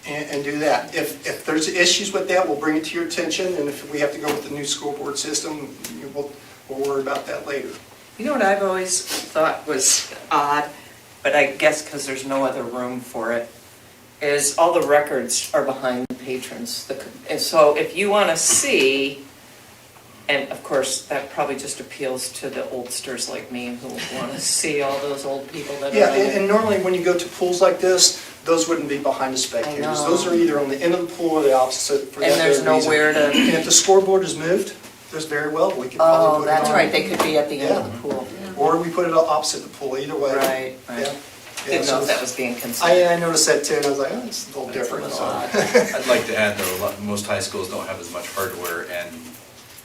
and do that. If there's issues with that, we'll bring it to your attention, and if we have to go with the new scoreboard system, we'll worry about that later. You know what I've always thought was odd, but I guess because there's no other room for it, is all the records are behind the patrons. And so if you want to see, and of course that probably just appeals to the oldsters like me who want to see all those old people that Yeah, are in and normally when you go to pools like this, those wouldn't be behind the spectators. I know. Those are either on the end of the pool or the opposite. For And that there's very reason. nowhere to- And if the scoreboard is moved, there's very well, we could probably Oh, put it that's on. right, they could be at the end Yeah. of the pool. Or we put it opposite the pool, either way. Right, right. Yeah. Didn't Yeah, know so if that was being considered. I noticed that too, and I was like, oh, it's a little different. That's a little odd. I'd like to add though, most high schools don't have as much hardware and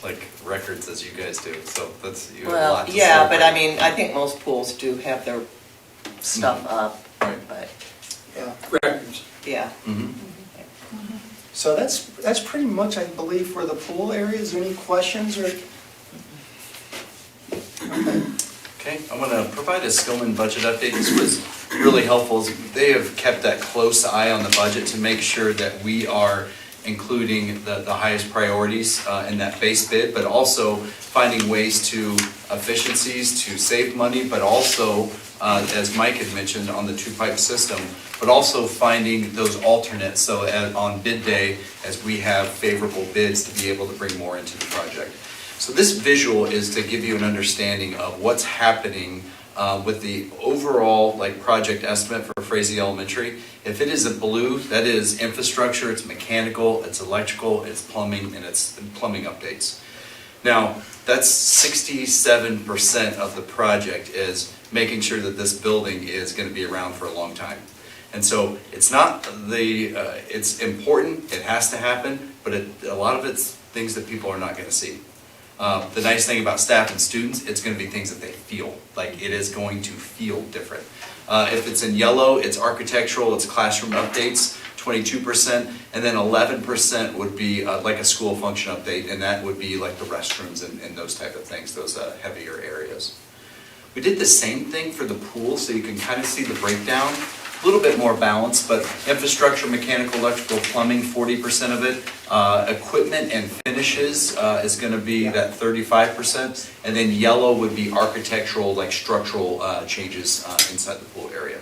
like records as you guys do, so you have a Well, lot to yeah, but I celebrate. mean, I think most pools do have their stuff up, Right. but, Yeah. Records. yeah. Mhm. So that's pretty much, I believe, for the pool area. Is there any questions or? Okay, I'm going to provide a Skillman budget update. This was really helpful. They have kept that close eye on the budget to make sure that we are including the highest priorities in that base bid, but also finding ways to efficiencies to save money, but also, as Mike had mentioned, on the two-pipe system, but also finding those alternates, so on bid day, as we have favorable bids, to be able to bring more into the project. So this visual is to give you an understanding of what's happening with the overall project estimate for Frazee Elementary. If it is a blue, that is infrastructure, it's mechanical, it's electrical, it's plumbing, and it's plumbing updates. Now, that's 67% of the project is making sure that this building is going to be around for a long time. And so it's not it's important, it has to happen, but a lot of it's things that people are not going to see. The nice thing about staff and students, it's going to be things that they feel, like it is going to feel different. If it's in yellow, it's architectural, it's classroom updates 22%, and then 11% would be like a school function update, and that would be like the restrooms and those type of things, those heavier areas. We did the same thing for the pool, so you can kind of see the breakdown. A little bit more balanced, but infrastructure, mechanical, electrical, plumbing, 40% of it. Equipment and finishes is going to be that 35%, and then yellow would be architectural, like structural changes inside the pool area.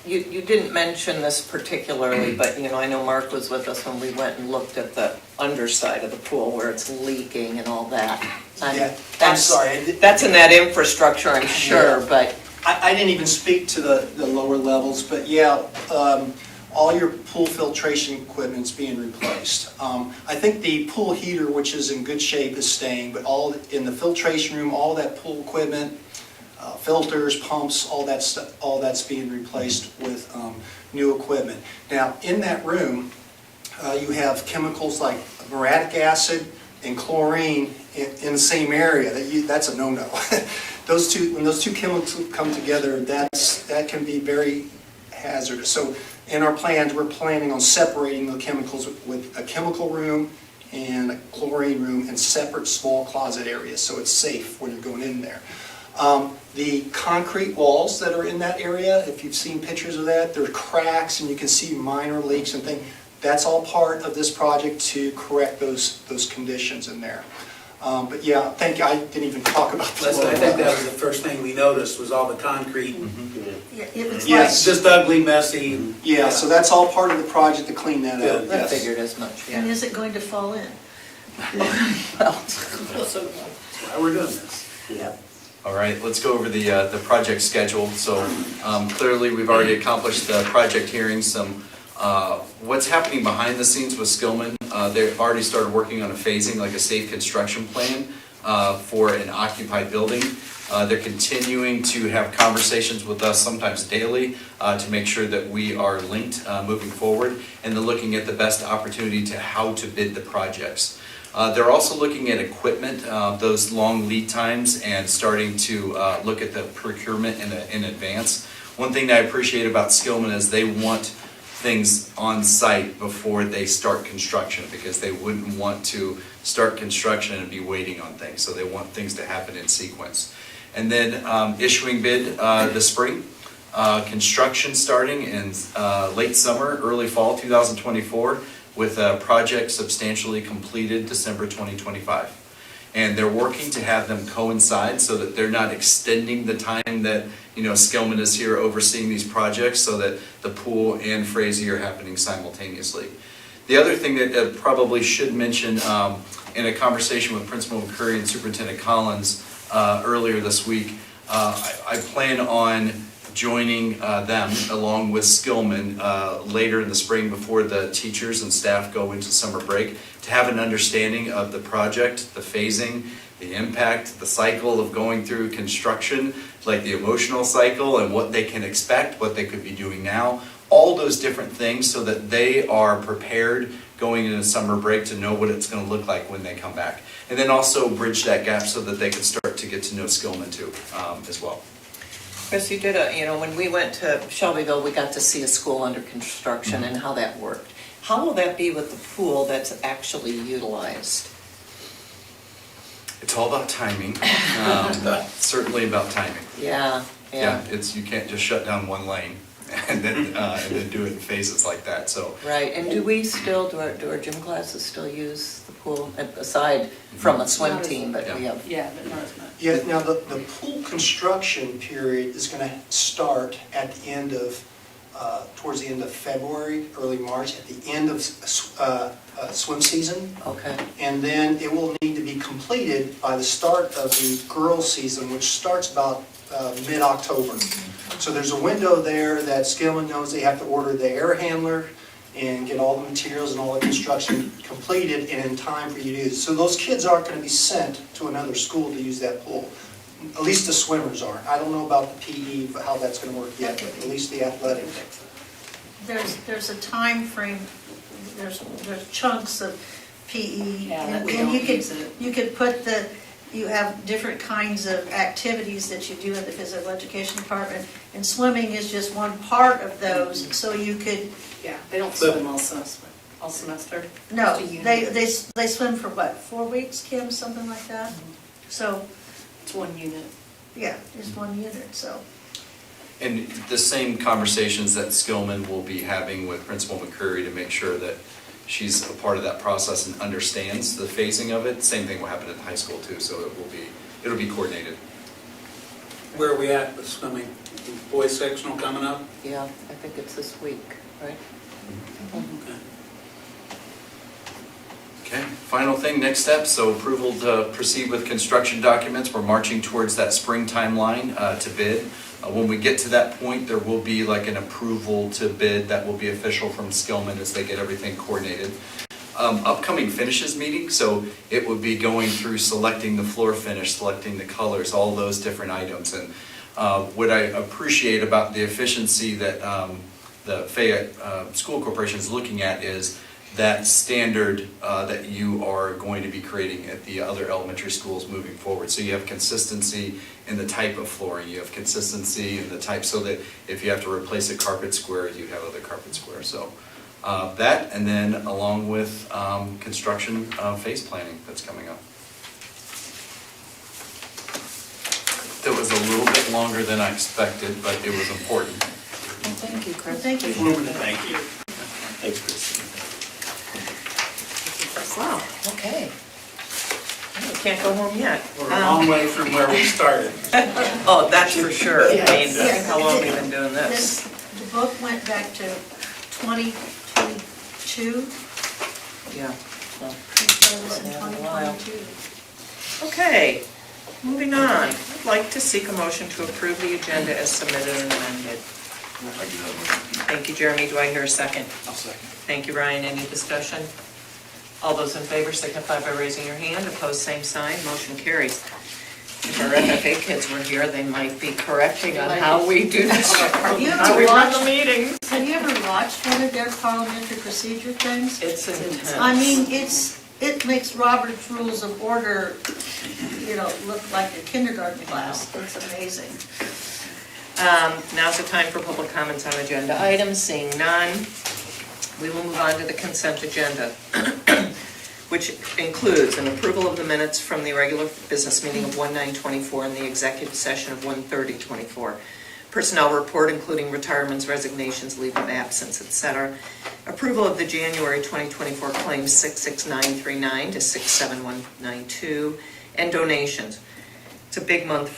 You didn't mention this particularly, but I know Mark was with us when we went and looked at the underside of the pool where it's leaking and all that. I'm sorry. That's in that infrastructure, I'm sure, but. I didn't even speak to the lower levels, but yeah, all your pool filtration equipment's being replaced. I think the pool heater, which is in good shape, is staying, but all in the filtration room, all that pool equipment, filters, pumps, all that's being replaced with new equipment. Now, in that room, you have chemicals like muriatic acid and chlorine in the same area. That's a no-no. When those two chemicals come together, that can be very hazardous. So in our plans, we're planning on separating the chemicals with a chemical room and a chlorine room in separate small closet areas, so it's safe when you're going in there. The concrete walls that are in that area, if you've seen pictures of that, there are cracks and you can see minor leaks and things. That's all part of this project to correct those conditions in there. But yeah, thank you. I didn't even talk about this. I think that was the first thing we noticed was all the concrete. Yeah, it was Yes. Just ugly, messy. Yeah, so that's all part of the project to clean that up. I Yes. figured as much, And yeah. is it going to fall in? That's why we're doing this. Yeah. All right, let's go over the project schedule. So clearly, we've already accomplished the project hearings. What's happening behind the scenes with Skillman, they've already started working on a phasing, like a safe construction plan for an occupied building. They're continuing to have conversations with us, sometimes daily, to make sure that we are linked moving forward, and they're looking at the best opportunity to how to bid the projects. They're also looking at equipment, those long lead times, and starting to look at the procurement in advance. One thing that I appreciate about Skillman is they want things on site before they start construction, because they wouldn't want to start construction and be waiting on things. So they want things to happen in sequence. And then issuing bid this spring, construction starting in late summer, early fall 2024, with a project substantially completed December 2025. And they're working to have them coincide so that they're not extending the time that Skillman is here overseeing these projects, so that the pool and Frazee are happening simultaneously. The other thing that I probably should mention, in a conversation with Principal McCurry and Superintendent Collins earlier this week, I plan on joining them along with Skillman later in the spring, before the teachers and staff go into summer break, to have an understanding of the project, the phasing, the impact, the cycle of going through construction, like the emotional cycle and what they can expect, what they could be doing now, all those different things, so that they are prepared going into summer break to know what it's going to look like when they come back. And then also bridge that gap so that they can start to get to know Skillman too, as well. Chris, you did when we went to Shelbyville, we got to see a school under construction and how that worked. How will that be with the pool that's actually utilized? It's all about timing, certainly about timing. Yeah. You can't just shut down one lane and then do it in phases like that. So Right, and do our gym classes still use the pool, aside from a swim team, but we have? Yeah, but not as much. Yeah, now the pool construction period is going to start at the end of, towards the end of February, early March, at the end of swim season. Okay. And then it will need to be completed by the start of the girls' season, which starts about mid-October. So there's a window there that Skillman knows they have to order the air handler and get all the materials and all the construction completed and in time for you to use. So those kids aren't going to be sent to another school to use that pool. At least the swimmers aren't. I don't know about the PE, how that's going to work yet, but at least the athletic. There's a time frame, there's chunks of PE, Yeah, and we don't you use it. could put you have different kinds of activities that you do in the physical education department, and swimming is just one part of those, so you could, Yeah, they don't swim all semester, no, Just a unit. they swim for what, 4 weeks, Kim, something like that? So, It's one unit. yeah, just one unit, so. And the same conversations that Skillman will be having with Principal McCurry to make sure that she's a part of that process and understands the phasing of it. Same thing will happen at the high school too, so it'll be coordinated. Where are we at with swimming? Boys sectional coming up? Yeah, I think it's this week, right? Okay. Okay, final thing, next step, so approval to proceed with construction documents. We're marching towards that spring timeline to bid. When we get to that point, there will be like an approval to bid that will be official from Skillman as they get everything coordinated. Upcoming finishes meeting, so it would be going through selecting the floor finish, selecting the colors, all those different items. And what I appreciate about the efficiency that the Fayette School Corporation is looking at is that standard that you are going to be creating at the other elementary schools moving forward. So you have consistency in the type of flooring, you have consistency in the type, so that if you have to replace a carpet square, you have other carpet squares. So that, and then along with construction phase planning that's coming up. That was a little bit longer than I expected, but it was important. Well, thank you, Chris. Thank you. Thank you. Thanks, Chris. Wow, okay. We can't go home yet. We're a long way from where we started. Oh, that's for sure. I mean, Yes. how long have we been doing this? The book went back to 2022. Yeah. We started in 2022. Okay, moving on. I'd like to seek a motion to approve the agenda as submitted and amended. Thank you, Jeremy. Do I hear a second? I'll second. Thank you, Ryan. Any discussion? All those in favor signify by raising your hand. Opposed, same sign. Motion carries. If our FFA kids were here, they might be correcting on how we do this. Have you How ever we run watched, the meetings. have you ever watched one of their parliamentary procedure things? It's intense. I mean, it makes Robert's Rules of Order, look like a kindergarten class. It's amazing. Now's the time for public comments on agenda items. Seeing none, we will move on to the consent agenda, which includes an approval of the minutes from the regular business meeting of 1/9/24 and the executive session of 1/30/24. Personnel report, including retirements, resignations, leave of absence, etc. Approval of the January 2024 claims 66939 to 67192, and donations. It's a big month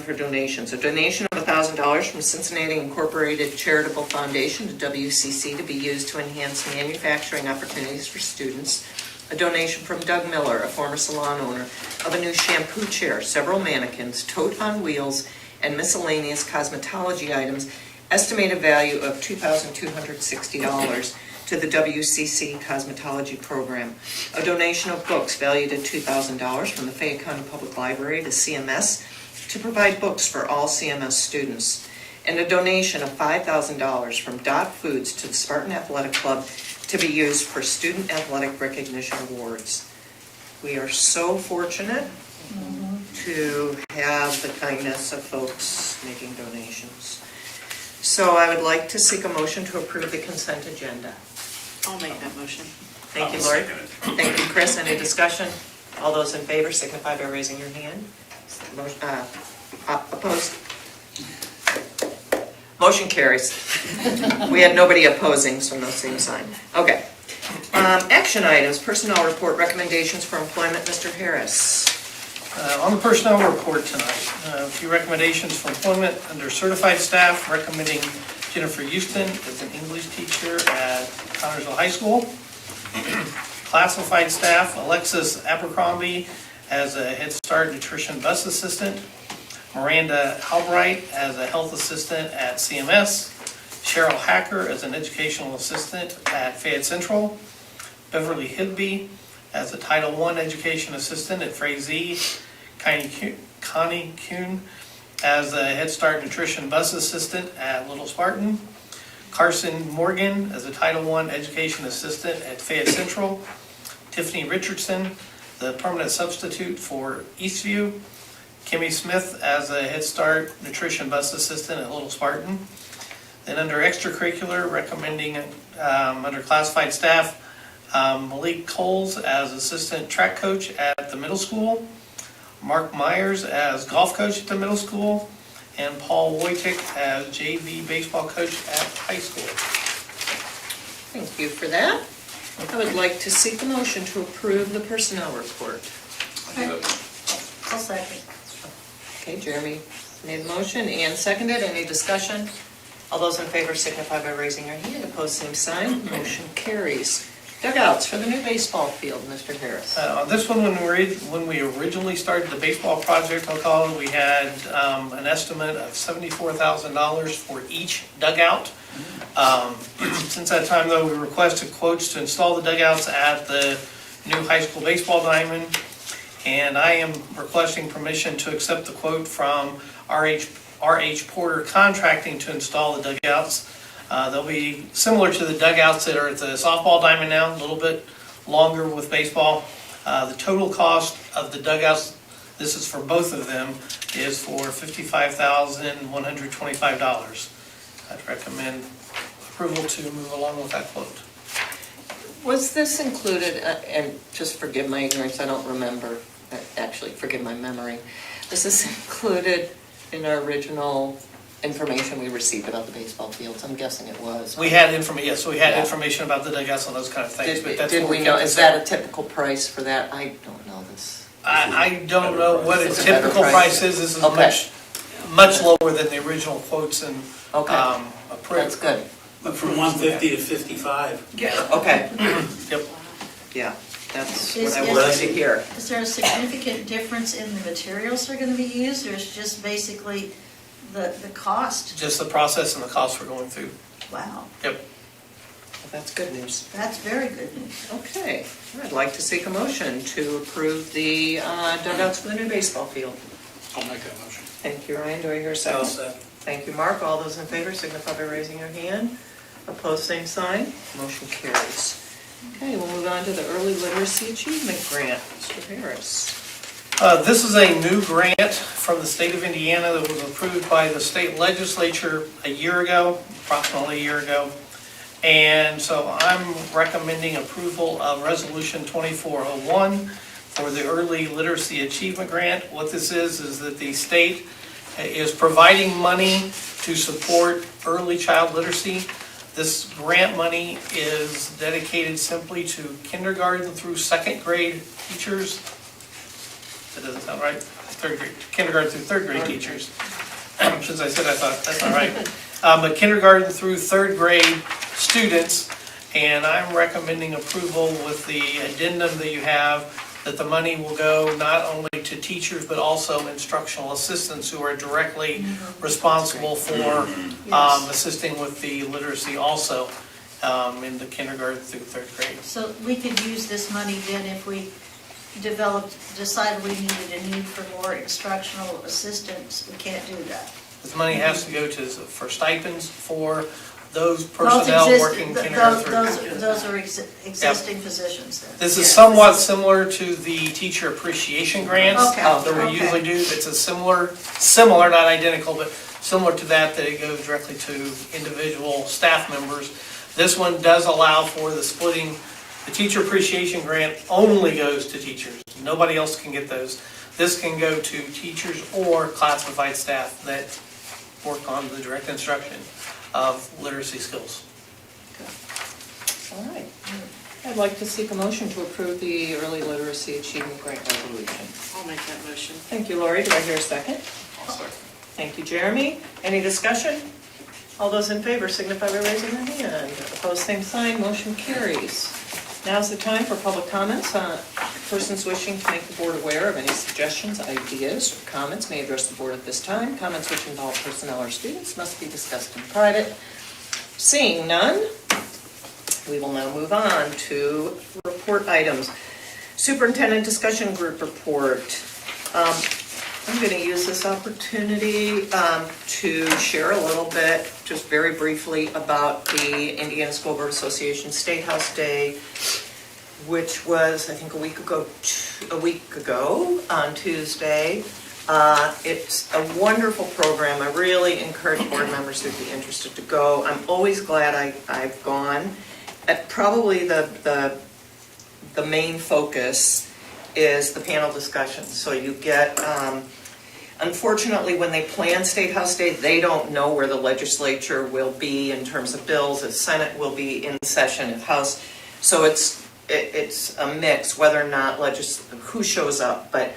for donations. A donation of $1,000 from Cincinnati Incorporated Charitable Foundation to WCC to be used to enhance manufacturing opportunities for students. A donation from Doug Miller, a former salon owner, of a new shampoo chair, several mannequins, tote on wheels, and miscellaneous cosmetology items, estimated value of $2,260 to the WCC Cosmetology Program. A donation of books valued at $2,000 from the Fayette County Public Library to CMS to provide books for all CMS students. And a donation of $5,000 from Dot Foods to the Spartan Athletic Club to be used for Student Athletic Recognition Awards. We are so fortunate to have the kindness of folks making donations. So I would like to seek a motion to approve the consent agenda. I'll make that motion. Thank you, Lori. Thank you, Chris. Any discussion? All those in favor signify by raising your hand. Opposed? Motion carries. We had nobody opposing, so no same sign. Okay. Action items, personnel report, recommendations for employment. Mr. Harris. On the personnel report tonight, a few recommendations for employment under certified staff, recommending Jennifer Houston as an English teacher at Connersville High School. Classified staff, Alexis Abercrombie as a Head Start nutrition bus assistant. Miranda Albright as a health assistant at CMS. Cheryl Hacker as an educational assistant at Fayette Central. Beverly Hidby as a Title I education assistant at Frazee. Connie Kuhn as a Head Start nutrition bus assistant at Little Spartan. Carson Morgan as a Title I education assistant at Fayette Central. Tiffany Richardson, the permanent substitute for Eastview. Kimmy Smith as a Head Start nutrition bus assistant at Little Spartan. Then under extracurricular, recommending under classified staff, Malik Coles as assistant track coach at the middle school, Mark Myers as golf coach at the middle school, and Paul Wojcik as JV baseball coach at high school. Thank you for that. I would like to seek a motion to approve the personnel report. I'll second. Okay, Jeremy made a motion and seconded. Any discussion? All those in favor signify by raising your hand. Opposed, same sign. Motion carries. Dugouts for the new baseball field, Mr. Harris. On this one, when we originally started the baseball project, I'll call it, we had an estimate of $74,000 for each dugout. Since that time, though, we requested quotes to install the dugouts at the new high school baseball diamond, and I am requesting permission to accept the quote from RH Porter Contracting to install the dugouts. They'll be similar to the dugouts that are at the softball diamond now, a little bit longer with baseball. The total cost of the dugouts, this is for both of them, is for $55,125. I'd recommend approval to move along with that quote. Was this included, and just forgive my ignorance, I don't remember, actually forgive my memory. This is included in our original information we received about the baseball fields? I'm guessing it was. We had information about the dugouts and those kind of things, but that's Did what we know, is that a typical price for that? I don't know this. I don't know what a Is it a better typical price? price is. This is Okay. much lower than the original quotes and Okay, approved. that's good. But from 150 to 55. Yeah. Okay, Yep. yeah, that's Is- what I is- wanted to hear. Is there a significant difference in the materials that are going to be used, or is it just basically the cost? Just the process and the costs we're going through. Wow, Well, that's good news. that's very good news. Okay, I'd like to seek a motion to approve the dugouts for the new baseball field. I'll make that motion. Thank you, Ryan. Do I hear a I'll second? second. Thank you, Mark. All those in favor signify by raising your hand. Opposed, same sign. Motion carries. Okay, we'll move on to the Early Literacy Achievement Grant. Mr. Harris. This is a new grant from the state of Indiana that was approved by the state legislature approximately a year ago. And so I'm recommending approval of Resolution 2401 for the Early Literacy Achievement Grant. What this is that the state is providing money to support early child literacy. This grant money is dedicated simply to kindergarten through second grade teachers. That doesn't sound right. Kindergarten through third grade teachers. Since I said I thought that's not right. But kindergarten through third grade students, and I'm recommending approval with the addendum that you have, that the money will go not only to teachers, but also instructional assistants who are directly responsible for assisting with the literacy also in the kindergarten through third grade. So we could use this money then if we decided we needed a need for more instructional assistants. We can't do that. This money has to go for stipends for those personnel working kindergarten through. Those are existing positions then. This is somewhat similar to the teacher appreciation grants Okay, that we okay. usually do. It's a similar, not identical, but similar to that it goes directly to individual staff members. This one does allow for the splitting. The teacher appreciation grant only goes to teachers. Nobody else can get those. This can go to teachers or classified staff that work on the direct instruction of literacy skills. All right. I'd like to seek a motion to approve the Early Literacy Achievement Grant resolution. I'll make that motion. Thank you, Lori. Do I hear a second? I'll second. Thank you, Jeremy. Any discussion? All those in favor signify by raising their hand. Opposed, same sign. Motion carries. Now's the time for public comments. Persons wishing to make the board aware of any suggestions, ideas, or comments may address the board at this time. Comments which involve personnel or students must be discussed in private. Seeing none, we will now move on to report items. Superintendent Discussion Group report. I'm going to use this opportunity to share a little bit, just very briefly, about the Indiana School Board Association State House Day which was, I think, a week ago on Tuesday. It's a wonderful program. I really encourage board members who'd be interested to go. I'm always glad I've gone. Probably the main focus is the panel discussion. So you get, unfortunately, when they plan State House Day, they don't know where the legislature will be in terms of bills, if Senate will be in session, if House. So it's a mix, whether or not who shows up. But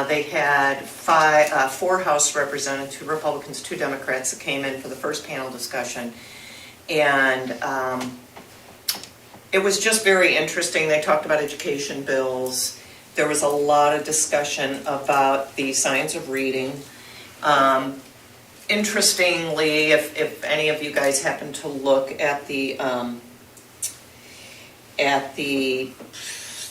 they had 4 House representatives, 2 Republicans, 2 Democrats that came in for the first panel discussion. And it was just very interesting. They talked about education bills. There was a lot of discussion about the science of reading. Interestingly, if any of you guys happen to look at the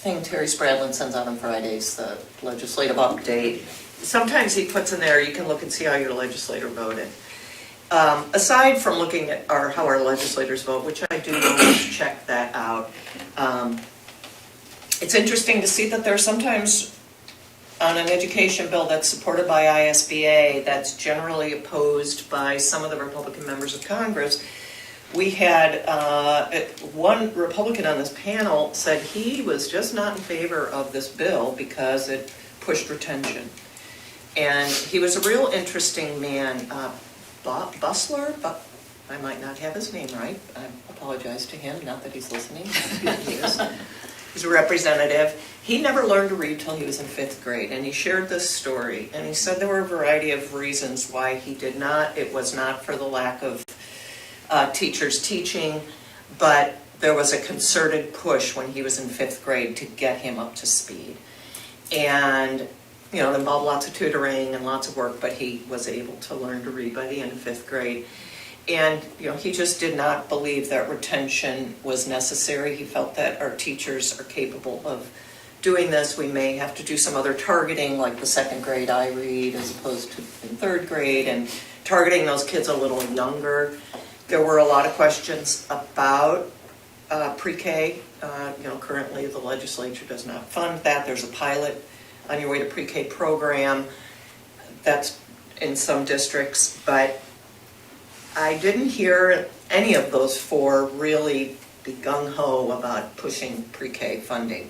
thing Terry Spradlin sends out on Fridays, the legislative update, sometimes he puts in there, you can look and see how your legislator voted. Aside from looking at how our legislators vote, which I do always check that out, it's interesting to see that there's sometimes on an education bill that's supported by ISBA that's generally opposed by some of the Republican members of Congress. We had one Republican on this panel said he was just not in favor of this bill because it pushed retention. And he was a real interesting man. Busler, but I might not have his name right. I apologize to him, not that he's listening. He is. He's a representative. He never learned to read till he was in 5th grade, and he shared this story. And he said there were a variety of reasons why he did not. It was not for the lack of teachers teaching, but there was a concerted push when he was in 5th grade to get him up to speed. And it involved lots of tutoring and lots of work, but he was able to learn to read by the end of 5th grade. And he just did not believe that retention was necessary. He felt that our teachers are capable of doing this. We may have to do some other targeting, like the 2nd grade I read as opposed to in 3rd grade, and targeting those kids a little younger. There were a lot of questions about pre-K. Currently the legislature does not fund that. There's a pilot on your way to pre-K program that's in some districts, but I didn't hear any of those 4 really be gung-ho about pushing pre-K funding,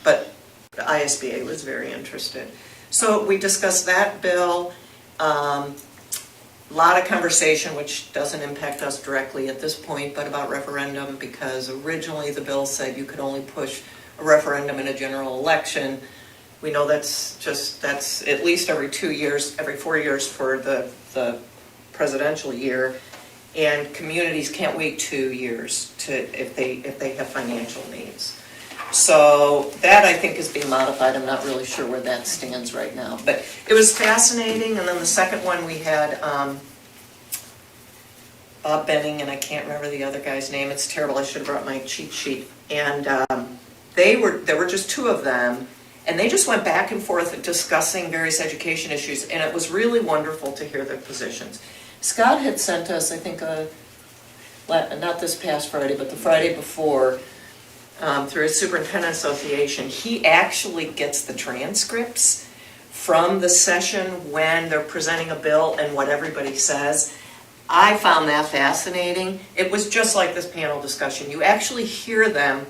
but the ISBA was very interested. So we discussed that bill, a lot of conversation, which doesn't impact us directly at this point, but about referendum, because originally the bill said you could only push a referendum in a general election. We know that's at least every 2 years, every 4 years for the presidential year, and communities can't wait 2 years if they have financial needs. So that, I think, is being modified. I'm not really sure where that stands right now, but it was fascinating. And then the second one we had Bob Benning, and I can't remember the other guy's name. It's terrible. I should have brought my cheat sheet. And there were just 2 of them. And they just went back and forth discussing various education issues, and it was really wonderful to hear their positions. Scott had sent us, I think, not this past Friday, but the Friday before, through his superintendent association, he actually gets the transcripts from the session when they're presenting a bill and what everybody says. I found that fascinating. It was just like this panel discussion. You actually hear them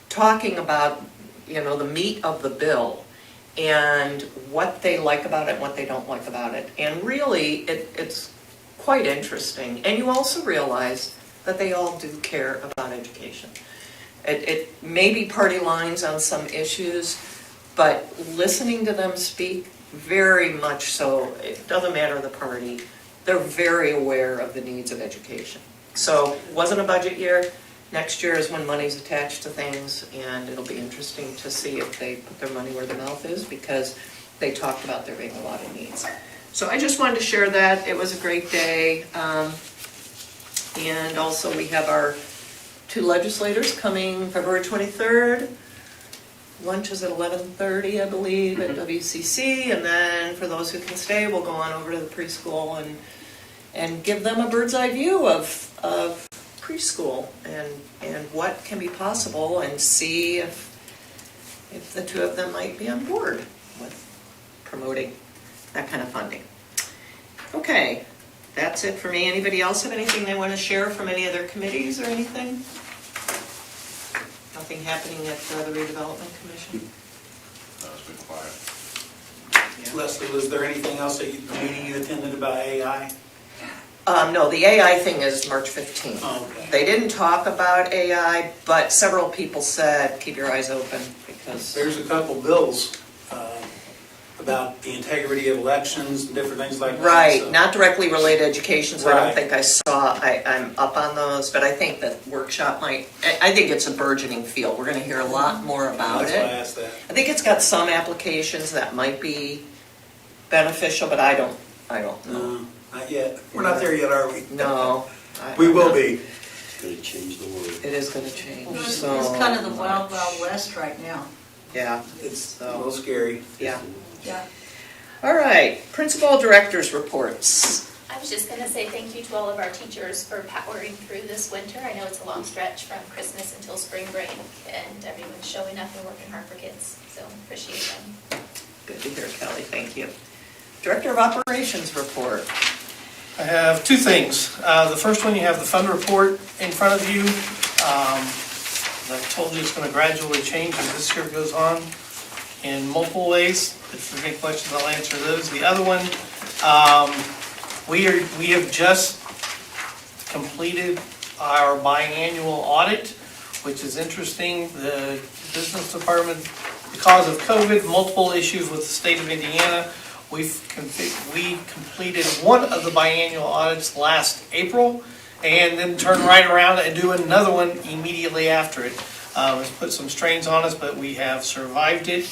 talking about the meat of the bill and what they like about it and what they don't like about it. And really, it's quite interesting. And you also realize that they all do care about education. It may be party lines on some issues, but listening to them speak, very much so, it doesn't matter the party, they're very aware of the needs of education. So it wasn't a budget year. Next year is when money's attached to things, and it'll be interesting to see if they put their money where their mouth is, because they talked about there being a lot of needs. So I just wanted to share that. It was a great day. And also we have our 2 legislators coming February 23rd. Lunch is at 11:30, I believe, at WCC, and then for those who can stay, we'll go on over to the preschool and give them a bird's eye view of preschool and what can be possible, and see if if the two of them might be on board with promoting that kind of funding. Okay, that's it for me. Anybody else have anything they want to share from any other committees or anything? Nothing happening at the redevelopment commission? It's been quiet. Leslie, was there anything else at the meeting you attended about AI? No, the AI thing is March 15th. Oh, okay. They didn't talk about AI, but several people said, keep your eyes open, because... There's a couple bills about the integrity of elections and different things like that. Right, so- not directly related to education, so I don't Right. think I saw, I'm up on those, but I think that workshop might, I think it's a burgeoning field. We're gonna hear a lot more about That's why I it. asked that. I think it's got some applications that might be beneficial, but I don't know. No, not yet. We're not there yet, are we? No. We will be. It's going to change the world. It is gonna change It's so kind of the wild, much. wild west right now. Yeah, It's a little scary. yeah. Yeah. All right, principal directors reports. I was just going to say thank you to all of our teachers for powering through this winter. I know it's a long stretch from Christmas until spring break, and everyone's showing up and working hard for kids, so appreciate them. Good to hear, Kelly, thank you. Director of operations report. I have two things. The first one, you have the fund report in front of you. I told you it's going to gradually change as this year goes on in multiple ways. If there's any questions, I'll answer those. The other one, we have just completed our biannual audit, which is interesting. The business department, because of COVID, multiple issues with the state of Indiana, we completed one of the biannual audits last April, and then turned right around and do another one immediately after it. It's put some strains on us, but we have survived it.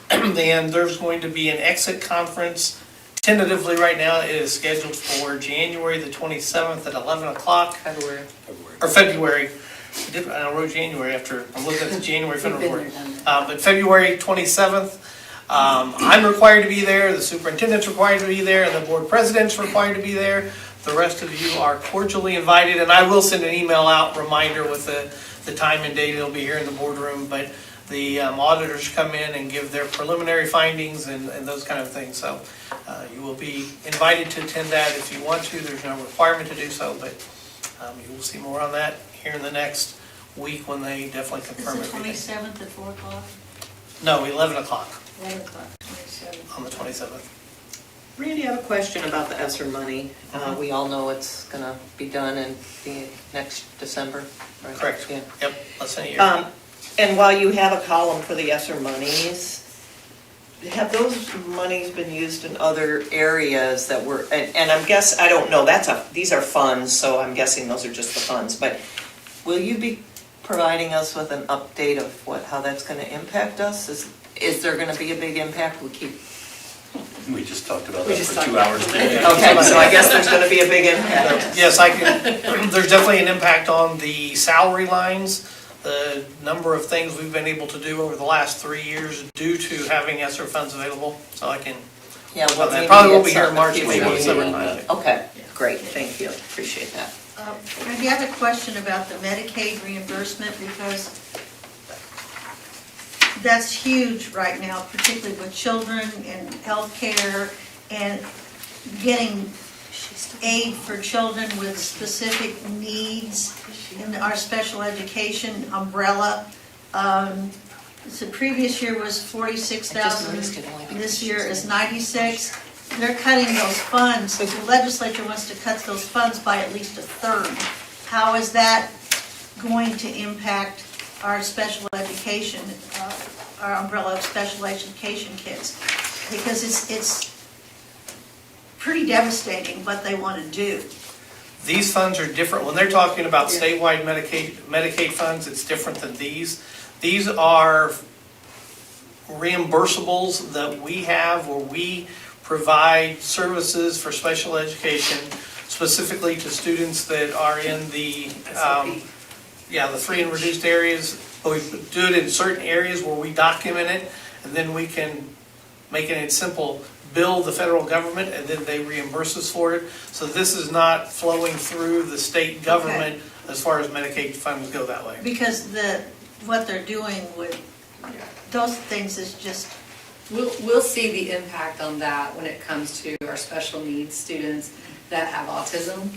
And there's going to be an exit conference, tentatively right now, it is scheduled for January the 27th at 11 o'clock. February. I wrote January after, I'm looking at the January February report. But February 27th, I'm required to be there, the superintendent's required to be there, and the board president's required to be there. The rest of you are cordially invited, and I will send an email out reminder with the time and date. It'll be here in the boardroom, but the auditors come in and give their preliminary findings and those kind of things. So you will be invited to attend that if you want to. There's no requirement to do so, but you will see more on that here in the next week when they definitely confirm Is it everything. 27th at 4 o'clock? No, 11 o'clock 11 o'clock, 27th. on the 27th. Randy, I have a question about the ESSER money. We all know it's gonna be done in the next December, right? Correct. Yeah. Yep, less than a year. And while you have a column for the ESSER monies, have those monies been used in other areas that were, and I don't know, these are funds, so I'm guessing those are just the funds, but will you be providing us with an update of how that's gonna impact us? Is there gonna be a big impact? We just talked about that for 2 hours today. Okay, so I guess there's gonna be a big impact. Yes, there's definitely an impact on the salary lines, the number of things we've been able to do over the last 3 years due to having ESSER funds available, so I can, Yeah, well, well, that maybe probably won't it's be here in March, something maybe we in can summer. do. Okay, great, thank you, appreciate that. Randy, I have a question about the Medicaid reimbursement, because that's huge right now, particularly with children and healthcare and getting aid for children with specific needs in our special education umbrella. The previous year was 46,000, this year is 96. They're cutting those funds, the legislature wants to cut those funds by at least a third. How is that going to impact our special education, our umbrella of special education kids? Because it's pretty devastating what they want to do. These funds are different. When they're talking about statewide Medicaid funds, it's different than these. These are reimbursables that we have where we provide services for special education specifically to students that are in the, the free and reduced areas. But we do it in certain areas where we document it, and then we can make it simple, bill the federal government, and then they reimburse us for it. So this is not flowing through the state government as far as Medicaid funds go that way. Because what they're doing would those things is just, We'll see the impact on that when it comes to our special needs students that have autism.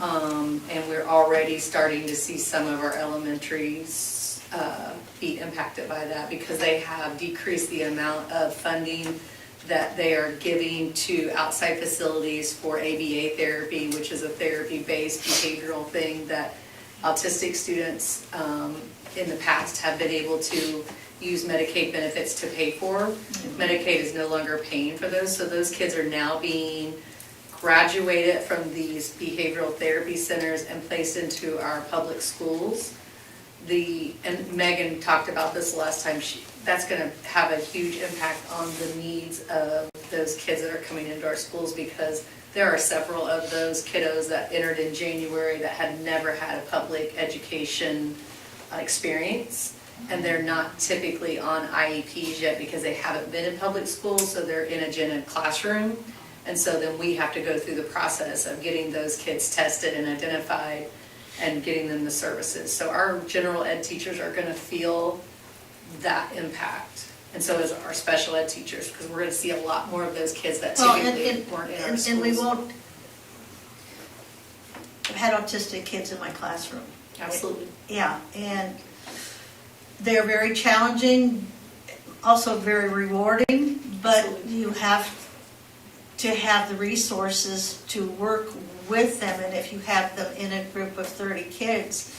And we're already starting to see some of our elementaries be impacted by that because they have decreased the amount of funding that they are giving to outside facilities for ABA therapy, which is a therapy-based behavioral thing that autistic students in the past have been able to use Medicaid benefits to pay for. Medicaid is no longer paying for those, so those kids are now being graduated from these behavioral therapy centers and placed into our public schools. And Megan talked about this last time, that's gonna have a huge impact on the needs of those kids that are coming into our schools because there are several of those kiddos that entered in January that had never had a public education experience. And they're not typically on IEPs yet because they haven't been in public schools, so they're in a gen ed classroom. And so then we have to go through the process of getting those kids tested and identified and getting them the services. So our general ed teachers are gonna feel that impact. And so is our special ed teachers, because we're gonna see a lot more of those kids that typically weren't in our schools. and we won't, I've had autistic kids in my classroom. Absolutely. Yeah, and they're very challenging, also very rewarding, but you have to have the resources to work with them, and if you have them in a group of 30 kids,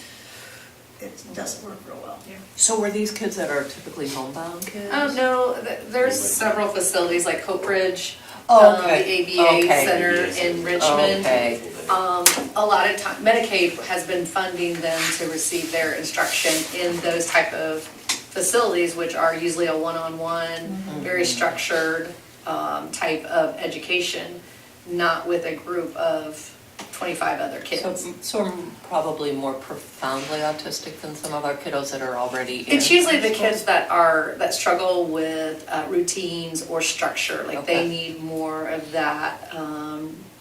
it doesn't work real well. So were these kids that are typically homebound kids? Oh, no, there's several facilities like Hope Ridge, Oh, okay. the ABA Okay. Center in Richmond. Okay. A lot of time, Medicaid has been funding them to receive their instruction in those type of facilities, which are usually a one-on-one, very structured type of education, not with a group of 25 other kids. So I'm probably more profoundly autistic than some of our kiddos that are already in. It's usually the kids that struggle with routines or structure, like they need more of that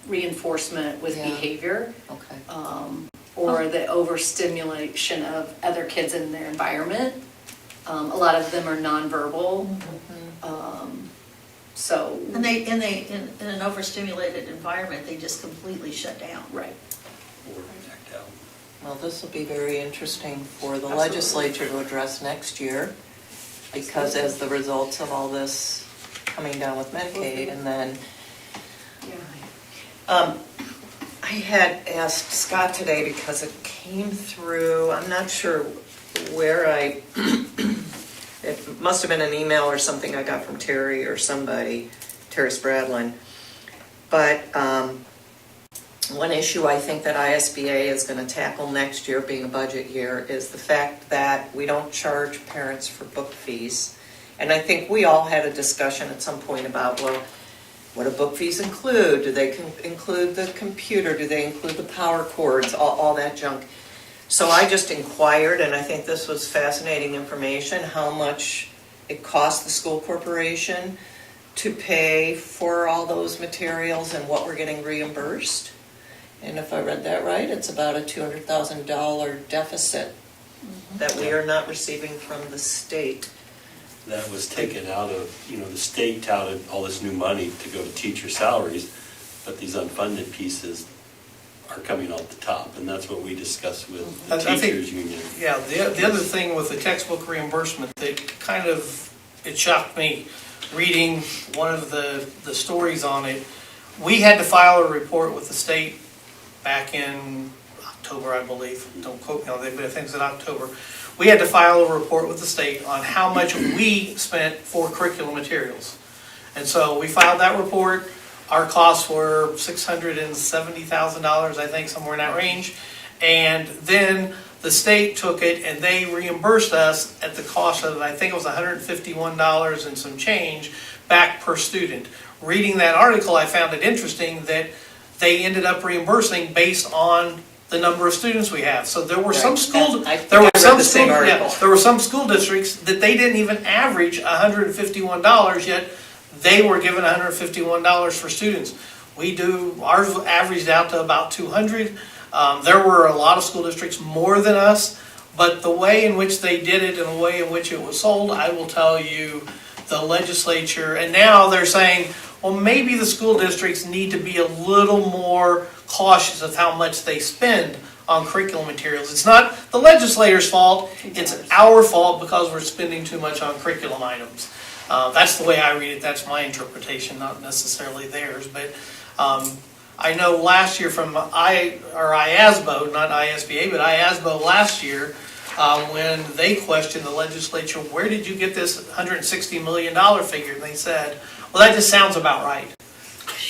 reinforcement with behavior. Okay. Or the overstimulation of other kids in their environment. A lot of them are nonverbal. So. And they, in an overstimulated environment, they just completely shut down. Right. Well, this will be very interesting for the Absolutely. legislature to address next year, because as the results of all this coming down with Medicaid, and then I had asked Scott today because it came through, I'm not sure where it must have been an email or something I got from Terry or somebody, Terry Spradlin. But one issue I think that ISBA is going to tackle next year, being a budget year, is the fact that we don't charge parents for book fees. And I think we all had a discussion at some point about, well, what do book fees include? Do they include the computer? Do they include the power cords? All that junk. So I just inquired, and I think this was fascinating information, how much it costs the school corporation to pay for all those materials and what we're getting reimbursed. And if I read that right, it's about a $200,000 deficit that we are not receiving from the state. That was taken out of, the state touted all this new money to go to teacher salaries, but these unfunded pieces are coming off the top, and that's what we discussed with the teachers union. Yeah, the other thing with the textbook reimbursement that it shocked me reading one of the stories on it. We had to file a report with the state back in October, I believe. Don't quote me on that, but I think it's in October. We had to file a report with the state on how much we spent for curriculum materials. And so we filed that report. Our costs were $670,000, I think, somewhere in that range. And then the state took it and they reimbursed us at the cost of, I think it was $151 and some change back per student. Reading that article, I found it interesting that they ended up reimbursing based on the number of students we have. So there were some school districts that they didn't even average $151, yet they were given $151 for students. Ours averaged out to about 200. There were a lot of school districts more than us. But the way in which they did it and the way in which it was sold, I will tell you, the legislature, and now they're saying, well, maybe the school districts need to be a little more cautious of how much they spend on curriculum materials. It's not the legislator's fault, it's our fault because we're spending too much on curriculum items. That's the way I read it, that's my interpretation, not necessarily theirs. But I know last year from IASBO, not ISBA, but IASBO last year, when they questioned the legislature, where did you get this $160 million figure? And they said, well, that just sounds about right.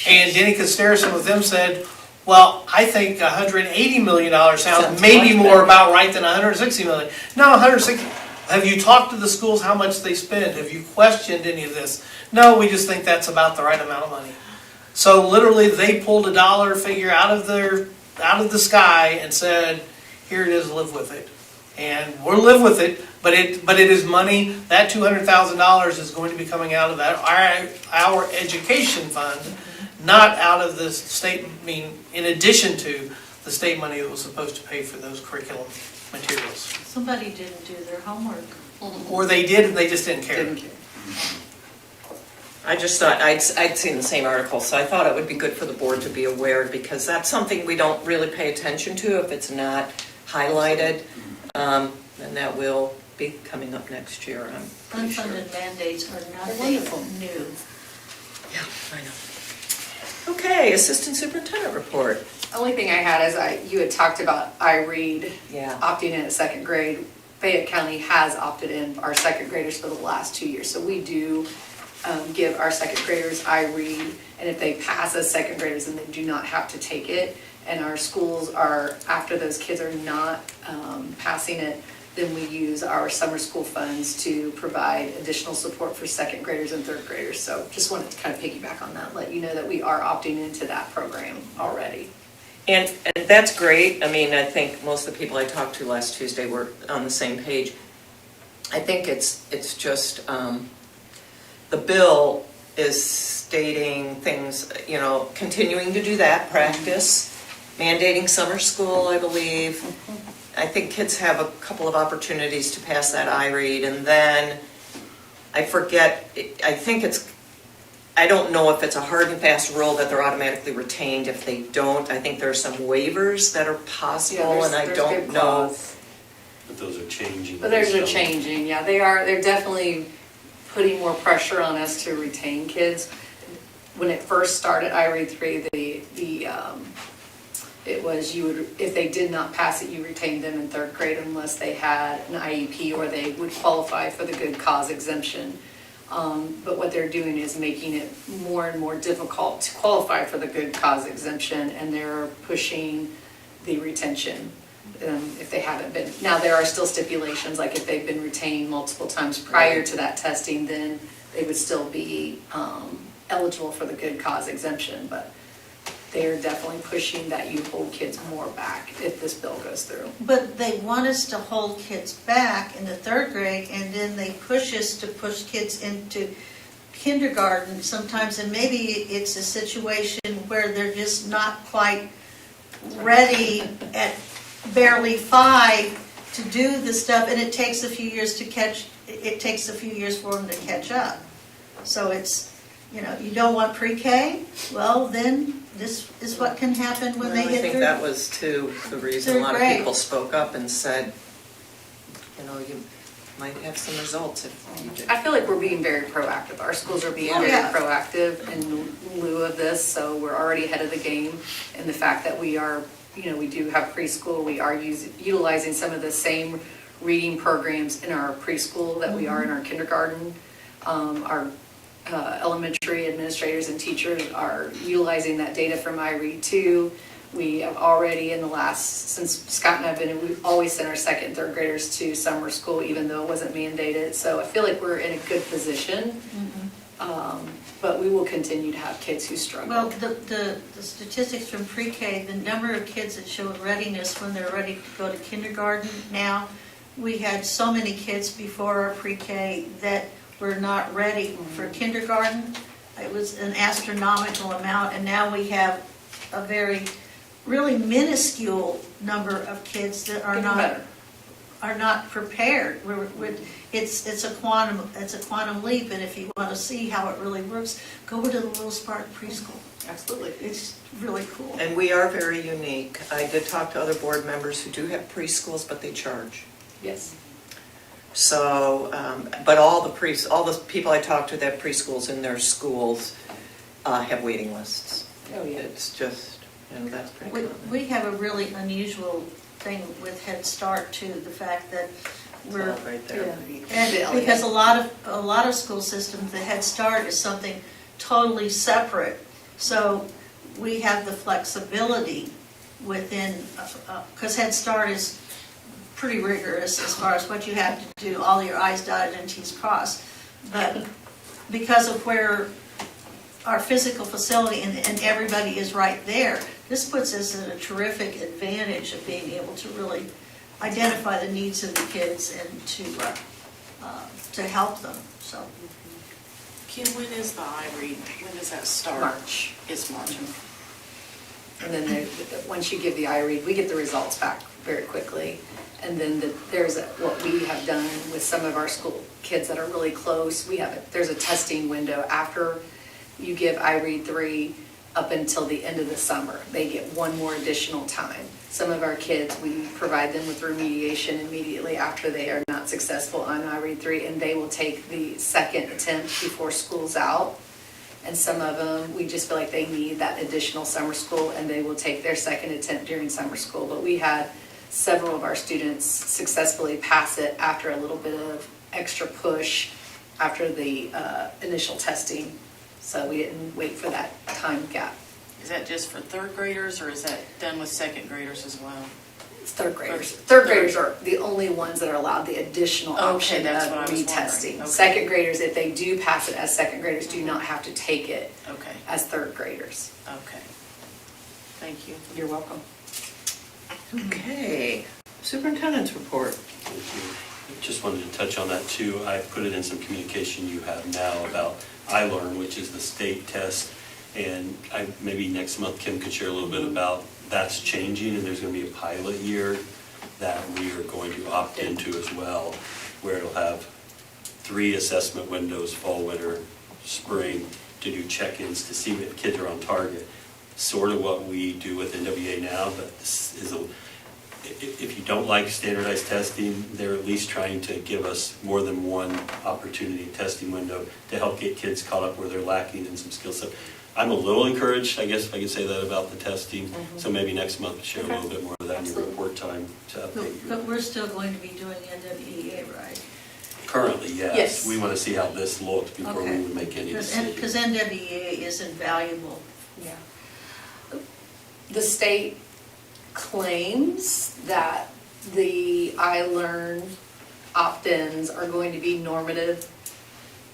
And Denny Costerison with them said, well, I think $180 million sounds maybe more about right than $160 million. No, 160. Have you talked to the schools how much they spend? Have you questioned any of this? No, we just think that's about the right amount of money. So literally, they pulled a dollar figure out of the sky and said, here it is, live with it. And we'll live with it, but it is money. That $200,000 is going to be coming out of our education fund, not out of the state, I mean, in addition to the state money that was supposed to pay for those curriculum materials. Somebody didn't do their homework. Or they did and they just didn't care. I just thought, I'd seen the same article, so I thought it would be good for the board to be aware, because that's something we don't really pay attention to if it's not highlighted, and that will be coming up next year, I'm pretty sure. Unfunded mandates are nothing new. Yeah, I know. Okay, Assistant Superintendent report. Only thing I had is you had talked about iRead Yeah. opting in at second grade. Fayette County has opted in our second graders for the last 2 years. So we do give our second graders iRead, and if they pass as second graders, then they do not have to take it. And our schools are, after those kids are not passing it, then we use our summer school funds to provide additional support for second graders and third graders. So just wanted to kind of piggyback on that, let you know that we are opting into that program already. And that's great. I mean, I think most of the people I talked to last Tuesday were on the same page. I think it's just, the bill is stating things, you know, continuing to do that practice, mandating summer school, I believe. I think kids have a couple of opportunities to pass that iRead, and then I forget, I don't know if it's a hard and fast rule that they're automatically retained if they don't. I think there are some waivers that are possible, and I don't know. But those are changing. But those are changing, yeah, they're definitely putting more pressure on us to retain kids. When it first started, iRead 3, it was if they did not pass it, you retained them in third grade unless they had an IEP or they would qualify for the good cause exemption. But what they're doing is making it more and more difficult to qualify for the good cause exemption, and they're pushing the retention if they haven't been. Now, there are still stipulations, like if they've been retained multiple times prior to that testing, then they would still be eligible for the good cause exemption, but they're definitely pushing that you hold kids more back if this bill goes through. But they want us to hold kids back in the third grade, and then they push us to push kids into kindergarten sometimes, and maybe it's a situation where they're just not quite ready at barely 5 to do the stuff, and it takes a few years for them to catch up. So it's, you know, you don't want pre-K, well, then this is what can happen when they I hit think third. that was too the reason a lot of people spoke up and said, you know, you might have some results if you do. I feel like we're being very proactive. Our schools are being very proactive in lieu of this, so we're already ahead of the game. And the fact that we are, you know, we do have preschool, we are utilizing some of the same reading programs in our preschool that we are in our kindergarten. Our elementary administrators and teachers are utilizing that data from iRead too. We have already since Scott and I have been, we've always sent our second and third graders to summer school even though it wasn't mandated. So I feel like we're in a good position, but we will continue to have kids who struggle. Well, the statistics from pre-K, the number of kids that show readiness when they're ready to go to kindergarten now, we had so many kids before our pre-K that were not ready for kindergarten. It was an astronomical amount, and now we have a really minuscule number of kids that are are not prepared. It's a quantum leap, and if you want to see how it really works, go to the Little Spark preschool. Absolutely. It's really cool. And we are very unique. I did talk to other board members who do have preschools, but they charge. Yes. So, but all the people I talked to that have preschools in their schools have waiting lists. Oh, yeah. It's just, that's pretty common. We have a really unusual thing with Head Start too, the fact that we're, It's all right there. and because a lot of school systems, the Head Start is something totally separate. So we have the flexibility within, because Head Start is pretty rigorous as far as what you have to do, all your I's dotted and T's crossed. But because of where our physical facility and everybody is right there, this puts us in a terrific advantage of being able to really identify the needs of the kids and to help them, so. Kim, when is the iRead, when does that start? March. It's March. And then once you give the iRead, we get the results back very quickly. And then what we have done with some of our school kids that are really close, there's a testing window after you give iRead 3 up until the end of the summer. They get one more additional time. Some of our kids, we provide them with remediation immediately after they are not successful on iRead 3, and they will take the second attempt before school's out. And some of them, we just feel like they need that additional summer school, and they will take their second attempt during summer school. But we had several of our students successfully pass it after a little bit of extra push after the initial testing. So we didn't wait for that time gap. Is that just for third graders, or is that done with second graders as well? It's third graders. Third graders are the only ones that are allowed the additional Okay, option that's of what I was retesting. wondering. Okay. Second graders, if they do pass it as second graders, do not have to take it Okay, as third graders. okay. Thank you. You're welcome. Okay, superintendent's report. Thank you. Just wanted to touch on that too. I put it in some communication you have now about iLearn, which is the state test. And maybe next month Kim could share a little bit about that's changing, and there's going to be a pilot year that we are going to opt into as well, where it'll have 3 assessment windows, fall, winter, spring, to do check-ins to see if kids are on target. Sort of what we do with NWA now, but this is if you don't like standardized testing, they're at least trying to give us more than one opportunity testing window to help get kids caught up where they're lacking in some skill set. I'm a little encouraged, I guess if I could say that about the testing, so maybe next month share a little bit more of that in your report time to update you. But we're still going to be doing NWEA, right? Currently, yes. Yes. We want to see how this looks before we Okay. would make any decisions. Because NWEA is invaluable. Yeah. The state claims that the iLearn opt-ins are going to be normative,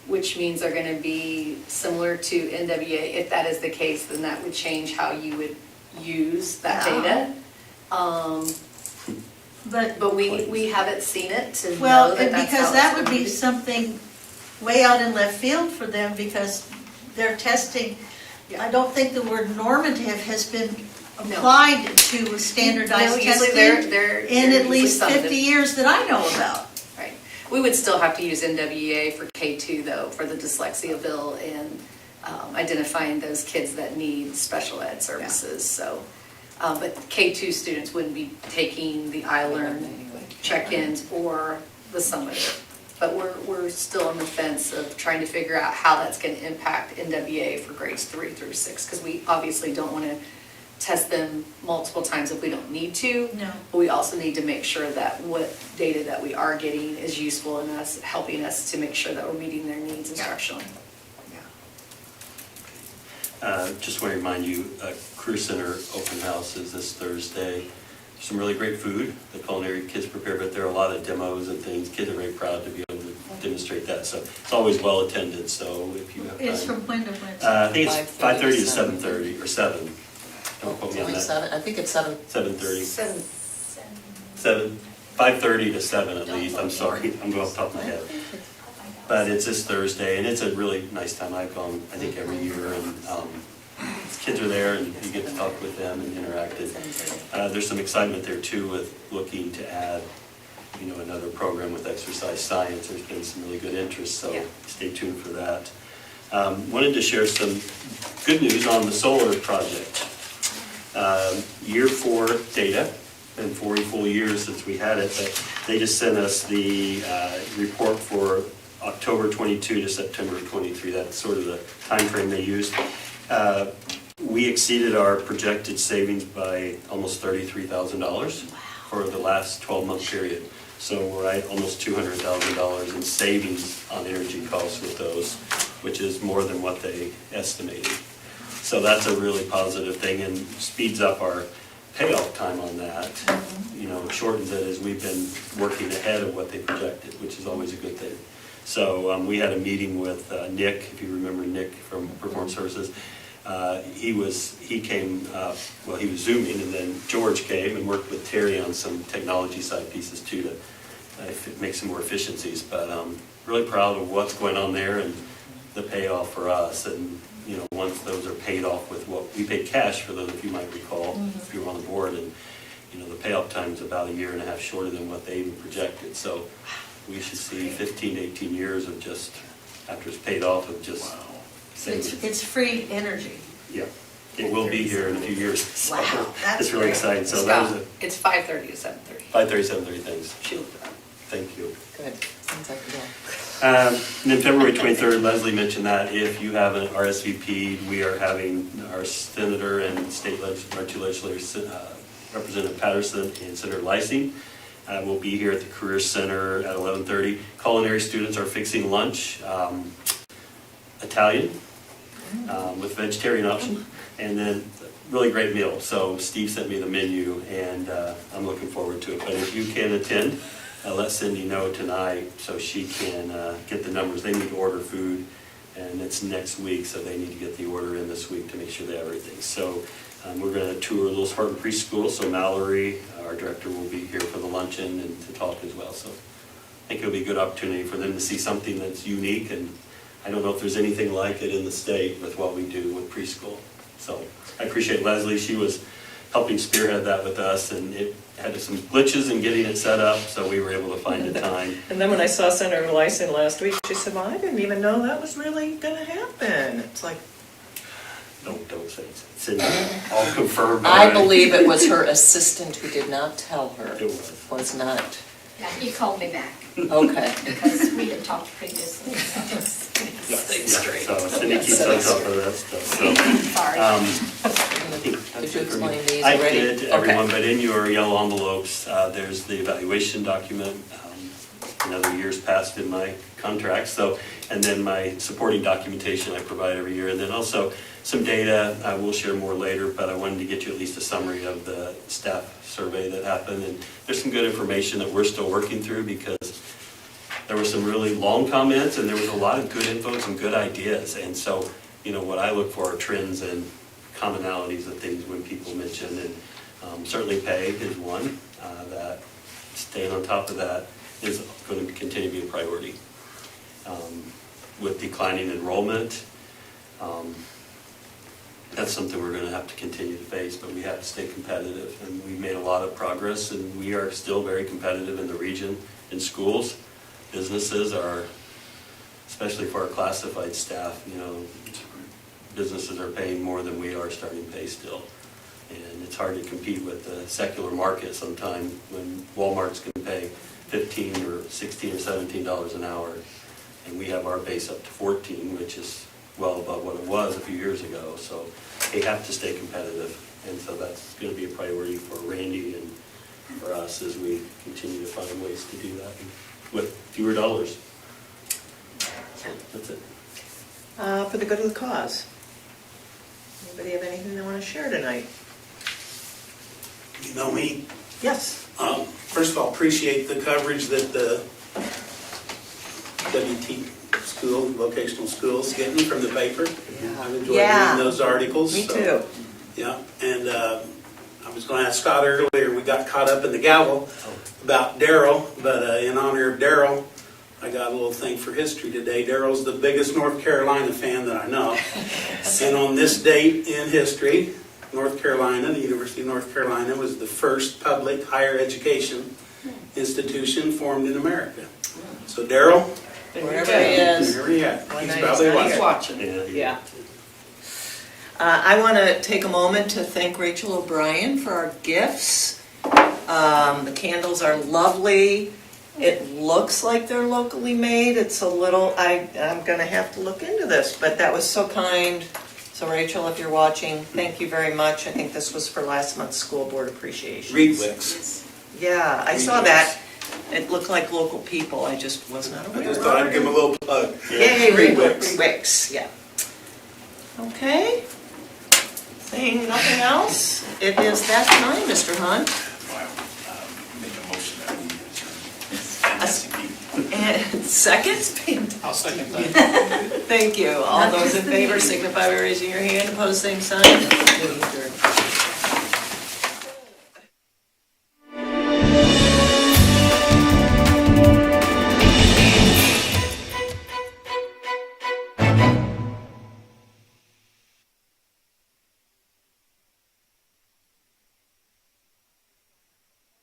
which means they're going to be similar to NWA. If that is the case, then that would change how you would use that data. But we haven't seen it to know Well, that that's because how that it's would going be to something way out in left field for them, because their testing, Yeah. I don't think the word normative has been applied to standardized No, usually testing they're in at usually least 50 summative. years that I know about. Right. We would still have to use NWEA for K2 though, for the dyslexia bill and identifying those kids that need special ed services, so. But K2 students wouldn't be taking the iLearn check-ins or the summative. But we're still on the fence of trying to figure out how that's going to impact NWA for grades 3 through 6, because we obviously don't want to test them multiple times if we don't need to. No. But we also need to make sure that what data that we are getting is useful in us, helping us to make sure that we're meeting their needs instructionally. Just want to remind you, Career Center open house is this Thursday. Some really great food, the culinary kids prepare, but there are a lot of demos and things. Kids are very proud to be able to demonstrate that, so it's always well attended, so if you have time. It's from when to when? I think it's 5:30 to 7:30, or 7. Don't quote me on that. 7, I think it's 7. 7:30. 7. 5:30 to 7 at least, I'm sorry, I'm going off the top of my head. But it's this Thursday, and it's a really nice time. I've gone, I think, every year, and kids are there, and you get to talk with them and interact. There's some excitement there, too, with looking to add another program with exercise science. There's been some really good interest, so stay tuned for that. Wanted to share some good news on the solar project. Year 4 data, been 4 full years since we had it, but they just sent us the report for October 22 to September 23. That's sort of the time frame they used. We exceeded our projected savings by almost $33,000 for the last 12-month period. So we're at almost $200,000 in savings on energy costs with those, which is more than what they estimated. So that's a really positive thing and speeds up our payoff time on that. Shortens it as we've been working ahead of what they projected, which is always a good thing. So we had a meeting with Nick, if you remember Nick from Performance Services. He was Zooming, and then George came and worked with Terry on some technology side pieces too to make some more efficiencies. But really proud of what's going on there and the payoff for us. And once those are paid off with what we paid cash for those, if you might recall, if you were on the board, and the payoff time is about 1.5 years shorter than what they even projected. So we should see 15 to 18 years of just after it's paid off of just. It's free energy. Yeah, it will be here in a few years. So Wow, that's it's really great. exciting. So that was It's 5:30 to 7:30. 5:30, 7:30 things. Shoot. Thank you. Good. Sounds like a deal. And then February 23rd, Leslie mentioned that if you have an RSVP, we are having our senator and our two legislators, Representative Patterson and Senator Lysing, will be here at the Career Center at 11:30. Culinary students are fixing lunch, Italian with vegetarian option, and then really great meal. So Steve sent me the menu, and I'm looking forward to it. But if you can attend, let Cindy know tonight so she can get the numbers. They need to order food, and it's next week, so they need to get the order in this week to make sure they have everything. So we're going to tour Little Spartan Preschool, so Mallory, our director, will be here for the luncheon and to talk as well. So I think it'll be a good opportunity for them to see something that's unique, and I don't know if there's anything like it in the state with what we do with preschool. So I appreciate Leslie. She was helping spearhead that with us, and it had some glitches in getting it set up, so we were able to find a time. And then when I saw Senator Lysing last week, she said, well, I didn't even know that was really going to happen. It's like, Don't say it. Cindy, all confirmed. I believe it was her assistant who did not tell her. It was. Was not. Yeah, he called me back Okay. because we had talked previously. Yeah, so Cindy keeps on top of that stuff. So, Sorry. I think that's Did you it for me. explain these I already? did, everyone, but in your yellow envelopes, there's the evaluation document, another year's passed in my contract, so, and then my supporting documentation I provide every year, and then also some data I will share more later, but I wanted to get you at least a summary of the staff survey that happened, and there's some good information that we're still working through because there were some really long comments and there was a lot of good info, some good ideas, and so, what I look for are trends and commonalities of things when people mention, and certainly pay is one, that staying on top of that is going to continue to be a priority. With declining enrollment, that's something we're going to have to continue to face, but we have to stay competitive, and we've made a lot of progress, and we are still very competitive in the region in schools. Businesses are, especially for our classified staff, businesses are paying more than we are starting pay still. And it's hard to compete with the secular market sometimes when Walmart's can pay $15 or $16 or $17 an hour. And we have our base up to 14, which is well above what it was a few years ago. So they have to stay competitive. And so that's going to be a priority for Randy and for us as we continue to find ways to do that with fewer dollars. So that's it. For the good of the cause. Anybody have anything they want to share tonight? You know me. Yes. First of all, appreciate the coverage that the WT school, vocational schools getting from the paper. I've enjoyed reading those articles. Me too. Yeah, and I was going to ask Scott earlier, we got caught up in the gavel about Darrell, but in honor of Darrell, I got a little thing for history today. Darrell's the biggest North Carolina fan that I know. And on this date in history, North Carolina, the University of North Carolina, was the first public higher education institution formed in America. So Daryl, Wherever he is. wherever he at, Well, he's now probably not watching. here. watching. Yeah. I want to take a moment to thank Rachel O'Brien for our gifts. The candles are lovely. It looks like they're locally made. It's a little, I'm going to have to look into this, but that was so kind. So Rachel, if you're watching, thank you very much. I think this was for last month's school board appreciation. Reed Wicks. Yeah, I saw that. It looked like local people. I just was not aware. I just thought I'd give him a little plug. Yay, Reed Wicks, yeah. Okay. Saying nothing else, it is that time, Mr. Hunt. Make a motion that we adjourn. And second? I'll second that. Thank you. All those in favor signify by raising your hand. Opposed, same sign. Meeting adjourned.